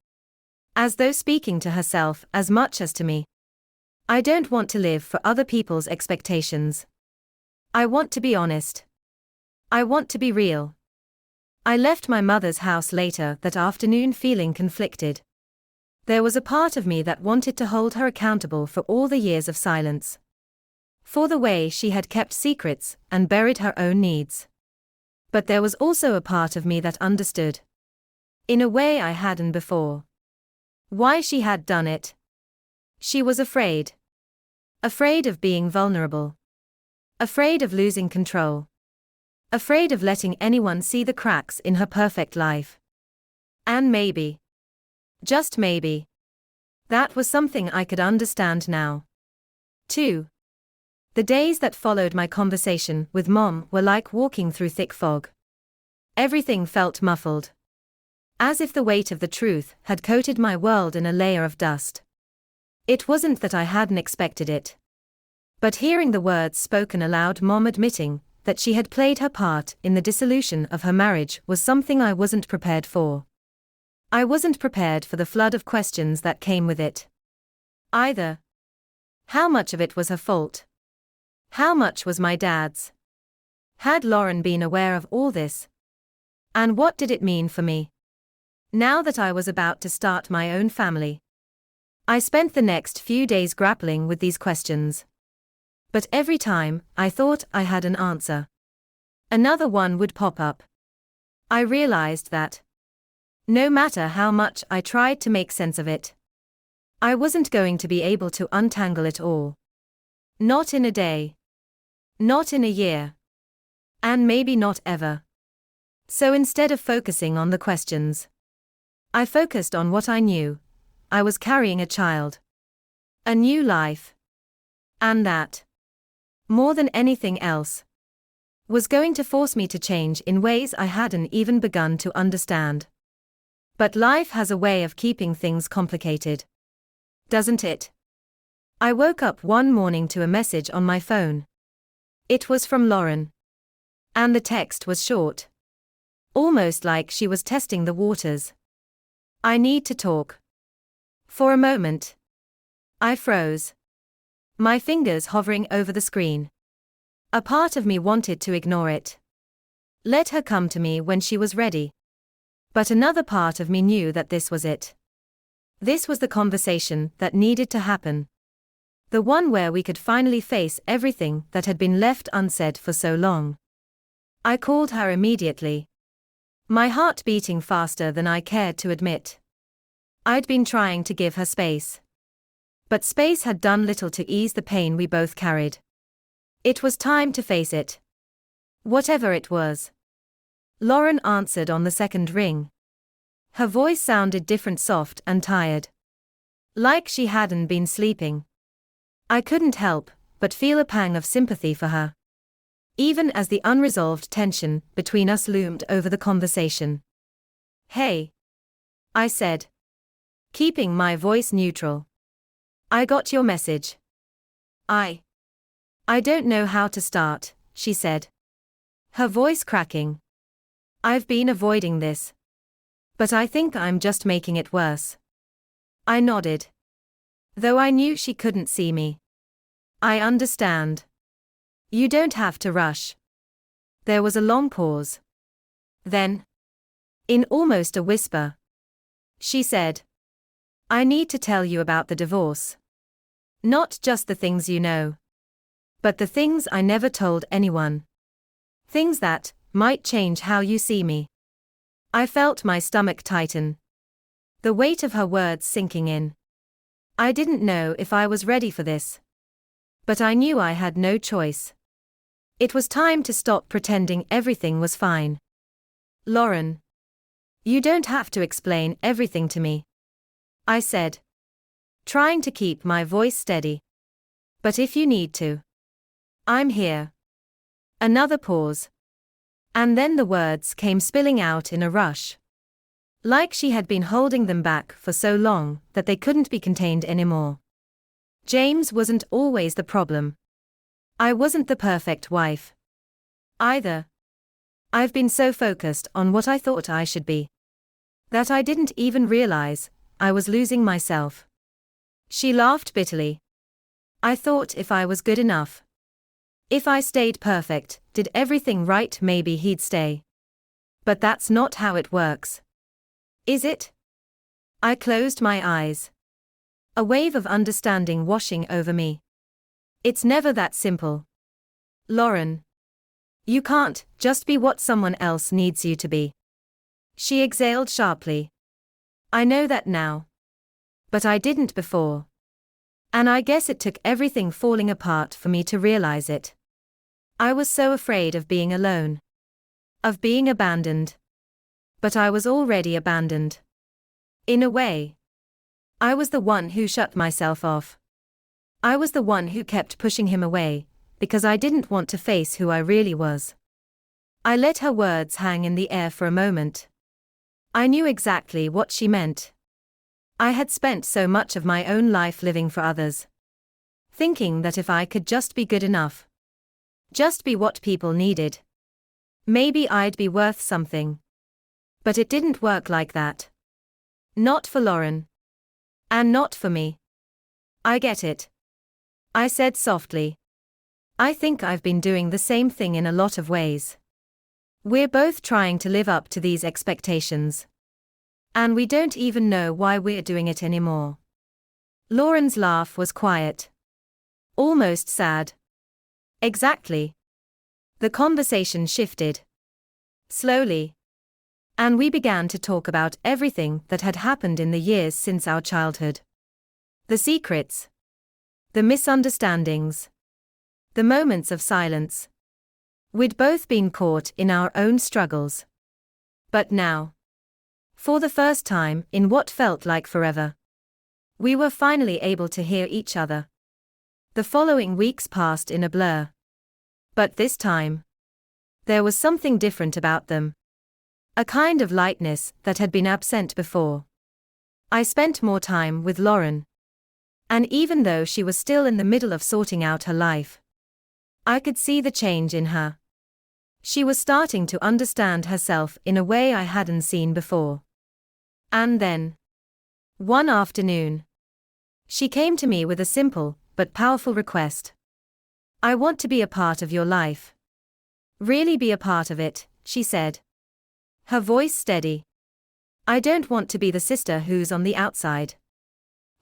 as though speaking to herself as much as to me. I don't want to live for other people's expectations. I want to be honest. I want to be real. I left my mother's house later that afternoon feeling conflicted. There was a part of me that wanted to hold her accountable for all the years of silence, for the way she had kept secrets and buried her own needs. But there was also a part of me that understood, in a way I hadn't before, why she had done it. She was afraid. Afraid of being vulnerable. Afraid of losing control. Afraid of letting anyone see the cracks in her perfect life. And maybe, just maybe, that was something I could understand now. 2. The days that followed my conversation with Mom were like walking through thick fog. Everything felt muffled, as if the weight of the truth had coated my world in a layer of dust. It wasn't that I hadn't expected it, but hearing the words spoken aloud, Mom admitting that she had played her part in the dissolution of her marriage, was something I wasn't prepared for. I wasn't prepared for the flood of questions that came with it, either. How much of it was her fault? How much was my dad's? Had Lauren been aware of all this? And what did it mean for me, now that I was about to start my own family? I spent the next few days grappling with these questions. But every time I thought I had an answer, another one would pop up. I realized that no matter how much I tried to make sense of it, I wasn't going to be able to untangle it all. Not in a day. Not in a year. And maybe not ever. So instead of focusing on the questions, I focused on what I knew. I was carrying a child. A new life. And that, more than anything else, was going to force me to change in ways I hadn't even begun to understand. But life has a way of keeping things complicated. Doesn't it? I woke up one morning to a message on my phone. It was from Lauren. And the text was short. Almost like she was testing the waters. I need to talk. For a moment, I froze. My fingers hovering over the screen. A part of me wanted to ignore it. Let her come to me when she was ready. But another part of me knew that this was it. This was the conversation that needed to happen. The one where we could finally face everything that had been left unsaid for so long. I called her immediately. My heart beating faster than I cared to admit. I'd been trying to give her space. But space had done little to ease the pain we both carried. It was time to face it. Whatever it was. Lauren answered on the second ring. Her voice sounded different, soft and tired. Like she hadn't been sleeping. I couldn't help but feel a pang of sympathy for her. Even as the unresolved tension between us loomed over the conversation. "Hey," I said, keeping my voice neutral. "I got your message." I don't know how to start," she said. Her voice cracking. "I've been avoiding this. But I think I'm just making it worse." I nodded. Though I knew she couldn't see me. "I understand. You don't have to rush." There was a long pause. Then, in almost a whisper, she said, "I need to tell you about the divorce. Not just the things you know, but the things I never told anyone. Things that might change how you see me." I felt my stomach tighten. The weight of her words sinking in. I didn't know if I was ready for this. But I knew I had no choice. It was time to stop pretending everything was fine. "Lauren, you don't have to explain everything to me," I said, trying to keep my voice steady. "But if you need to, I'm here." Another pause. And then the words came spilling out in a rush. Like she had been holding them back for so long that they couldn't be contained anymore. James wasn't always the problem. I wasn't the perfect wife. Either. I've been so focused on what I thought I should be, that I didn't even realize I was losing myself. She laughed bitterly. "I thought if I was good enough, if I stayed perfect, did everything right, maybe he'd stay. But that's not how it works. Is it?" I closed my eyes. A wave of understanding washing over me. It's never that simple. Lauren. You can't just be what someone else needs you to be. She exhaled sharply. I know that now. But I didn't before. And I guess it took everything falling apart for me to realize it. I was so afraid of being alone. Of being abandoned. But I was already abandoned. In a way. I was the one who shut myself off. I was the one who kept pushing him away, because I didn't want to face who I really was. I let her words hang in the air for a moment. I knew exactly what she meant. I had spent so much of my own life living for others. Thinking that if I could just be good enough, just be what people needed, maybe I'd be worth something. But it didn't work like that. Not for Lauren. And not for me. I get it. I said softly. I think I've been doing the same thing in a lot of ways. We're both trying to live up to these expectations. And we don't even know why we're doing it anymore. Lauren's laugh was quiet. Almost sad. Exactly. The conversation shifted. Slowly. And we began to talk about everything that had happened in the years since our childhood. The secrets. The misunderstandings. The moments of silence. We'd both been caught in our own struggles. But now, for the first time in what felt like forever, we were finally able to hear each other. The following weeks passed in a blur. But this time, there was something different about them. A kind of lightness that had been absent before. I spent more time with Lauren. And even though she was still in the middle of sorting out her life, I could see the change in her. She was starting to understand herself in a way I hadn't seen before. And then, one afternoon, she came to me with a simple but powerful request. I want to be a part of your life. Really be a part of it, she said. Her voice steady. I don't want to be the sister who's on the outside.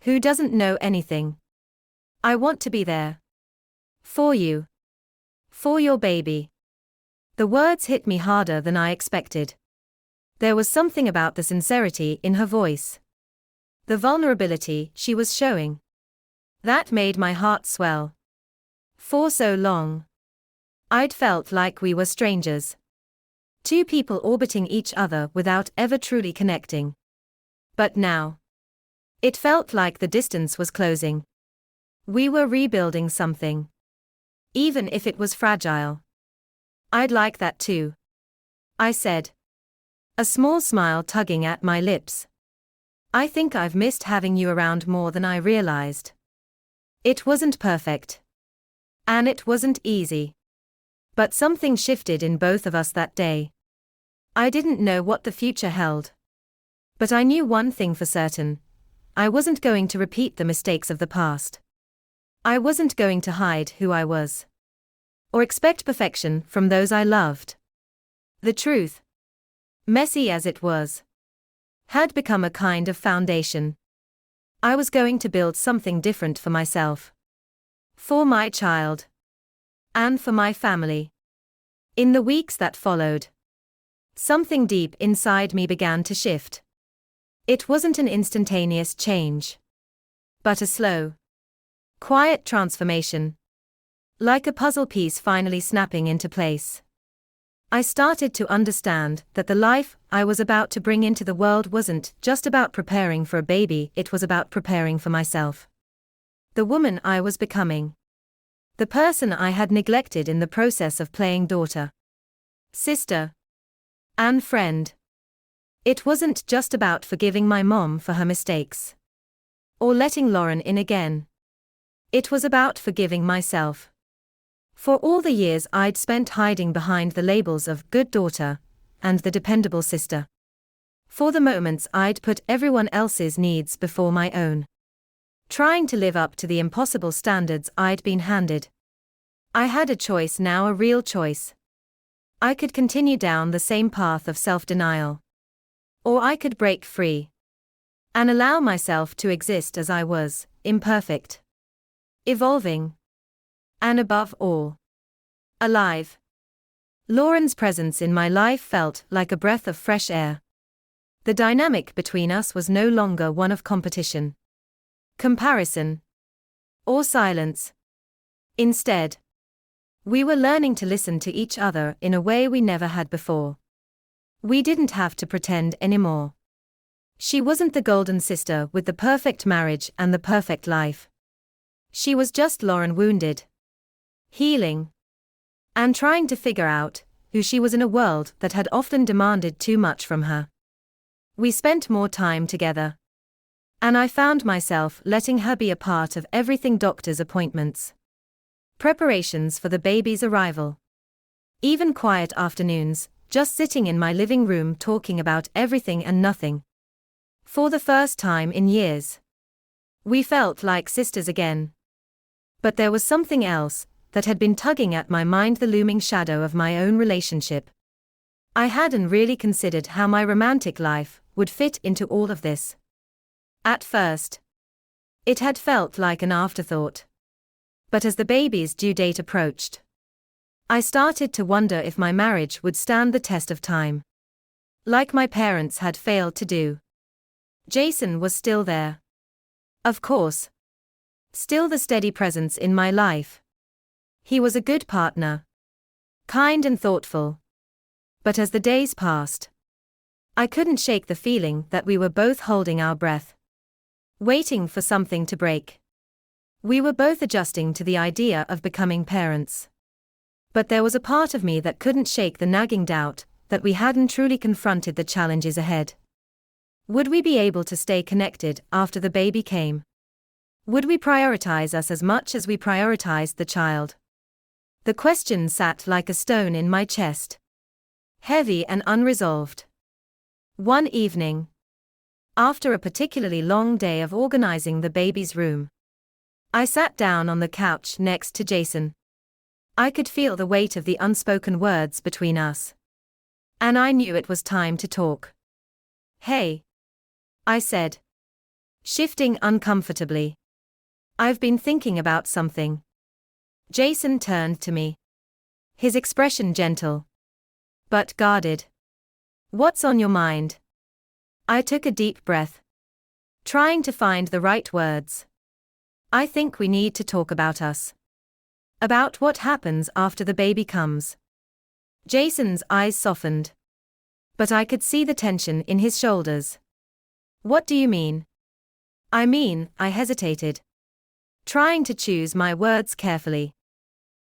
Who doesn't know anything. I want to be there. For you. For your baby. The words hit me harder than I expected. There was something about the sincerity in her voice. The vulnerability she was showing. That made my heart swell. For so long, I'd felt like we were strangers. Two people orbiting each other without ever truly connecting. But now, it felt like the distance was closing. We were rebuilding something. Even if it was fragile. I'd like that too, I said. A small smile tugging at my lips. I think I've missed having you around more than I realized. It wasn't perfect. And it wasn't easy. But something shifted in both of us that day. I didn't know what the future held. But I knew one thing for certain. I wasn't going to repeat the mistakes of the past. I wasn't going to hide who I was. Or expect perfection from those I loved. The truth, messy as it was, had become a kind of foundation. I was going to build something different for myself. For my child. And for my family. In the weeks that followed, something deep inside me began to shift. It wasn't an instantaneous change, but a slow, quiet transformation. Like a puzzle piece finally snapping into place. I started to understand that the life I was about to bring into the world wasn't just about preparing for a baby, it was about preparing for myself. The woman I was becoming. The person I had neglected in the process of playing daughter, sister, and friend. It wasn't just about forgiving my mom for her mistakes. Or letting Lauren in again. It was about forgiving myself. For all the years I'd spent hiding behind the labels of good daughter and the dependable sister. For the moments I'd put everyone else's needs before my own. Trying to live up to the impossible standards I'd been handed. I had a choice now, a real choice. I could continue down the same path of self-denial. Or I could break free. And allow myself to exist as I was, imperfect. Evolving. And above all, alive. Lauren's presence in my life felt like a breath of fresh air. The dynamic between us was no longer one of competition, comparison, or silence. Instead, we were learning to listen to each other in a way we never had before. We didn't have to pretend anymore. She wasn't the golden sister with the perfect marriage and the perfect life. She was just Lauren, wounded, healing, and trying to figure out who she was in a world that had often demanded too much from her. We spent more time together. And I found myself letting her be a part of everything: doctor's appointments, preparations for the baby's arrival, even quiet afternoons, just sitting in my living room talking about everything and nothing. For the first time in years, we felt like sisters again. But there was something else that had been tugging at my mind, the looming shadow of my own relationship. I hadn't really considered how my romantic life would fit into all of this. At first, it had felt like an afterthought. But as the baby's due date approached, I started to wonder if my marriage would stand the test of time. Like my parents had failed to do. Jason was still there. Of course. Still the steady presence in my life. He was a good partner. Kind and thoughtful. But as the days passed, I couldn't shake the feeling that we were both holding our breath. Waiting for something to break. We were both adjusting to the idea of becoming parents. But there was a part of me that couldn't shake the nagging doubt that we hadn't truly confronted the challenges ahead. Would we be able to stay connected after the baby came? Would we prioritize us as much as we prioritized the child? The question sat like a stone in my chest. Heavy and unresolved. One evening, after a particularly long day of organizing the baby's room, I sat down on the couch next to Jason. I could feel the weight of the unspoken words between us. And I knew it was time to talk. "Hey," I said, shifting uncomfortably. "I've been thinking about something." Jason turned to me. His expression gentle, but guarded. "What's on your mind?" I took a deep breath, trying to find the right words. "I think we need to talk about us. About what happens after the baby comes." Jason's eyes softened. But I could see the tension in his shoulders. "What do you mean?" I hesitated, trying to choose my words carefully.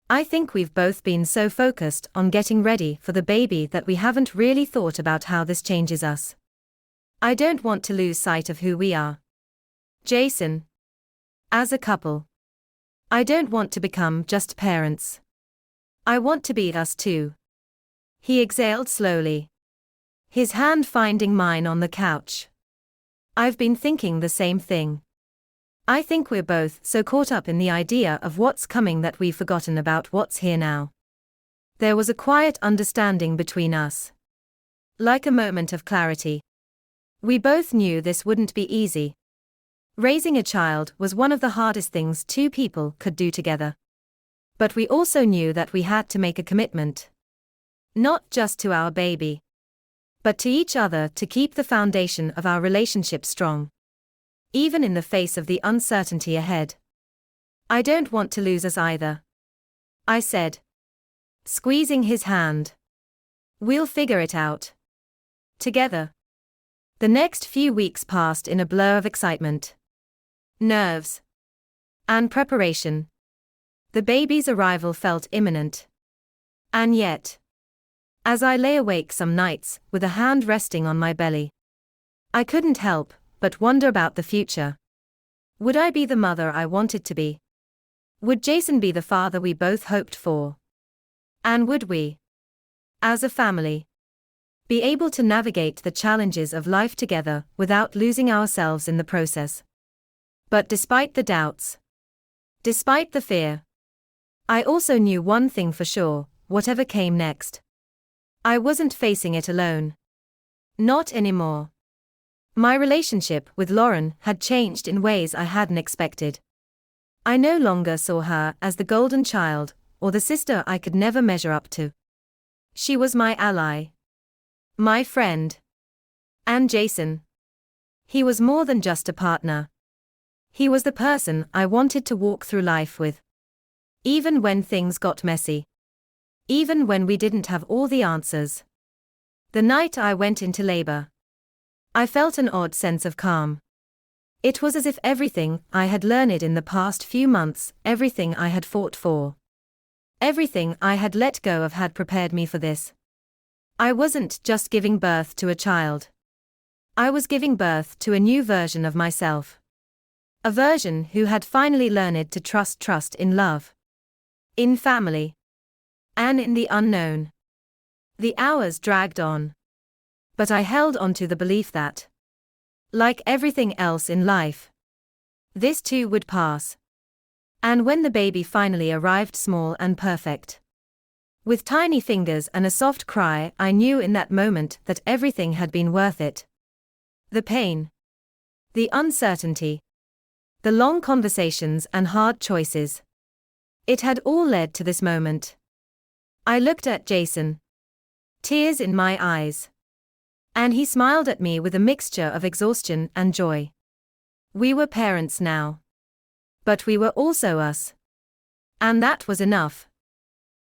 "I think we've both been so focused on getting ready for the baby that we haven't really thought about how this changes us. I don't want to lose sight of who we are, Jason, as a couple. I don't want to become just parents. I want to be us too." He exhaled slowly, his hand finding mine on the couch. "I've been thinking the same thing. I think we're both so caught up in the idea of what's coming that we've forgotten about what's here now." There was a quiet understanding between us. Like a moment of clarity. We both knew this wouldn't be easy. Raising a child was one of the hardest things two people could do together. But we also knew that we had to make a commitment. Not just to our baby, but to each other to keep the foundation of our relationship strong. Even in the face of the uncertainty ahead. "I don't want to lose us either," I said, squeezing his hand. "We'll figure it out. Together." The next few weeks passed in a blur of excitement, nerves, and preparation. The baby's arrival felt imminent. And yet, as I lay awake some nights with a hand resting on my belly, I couldn't help but wonder about the future. Would I be the mother I wanted to be? Would Jason be the father we both hoped for? And would we, as a family, be able to navigate the challenges of life together without losing ourselves in the process? But despite the doubts, despite the fear, I also knew one thing for sure: whatever came next, I wasn't facing it alone. Not anymore. My relationship with Lauren had changed in ways I hadn't expected. I no longer saw her as the golden child, or the sister I could never measure up to. She was my ally. My friend. And Jason. He was more than just a partner. He was the person I wanted to walk through life with. Even when things got messy. Even when we didn't have all the answers. The night I went into labor, I felt an odd sense of calm. It was as if everything I had learned in the past few months, everything I had fought for, everything I had let go of had prepared me for this. I wasn't just giving birth to a child. I was giving birth to a new version of myself. A version who had finally learned to trust in love, in family, and in the unknown. The hours dragged on. But I held on to the belief that, like everything else in life, this too would pass. And when the baby finally arrived, small and perfect, with tiny fingers and a soft cry, I knew in that moment that everything had been worth it. The pain, the uncertainty, the long conversations and hard choices. It had all led to this moment. I looked at Jason. Tears in my eyes. And he smiled at me with a mixture of exhaustion and joy. We were parents now. But we were also us. And that was enough.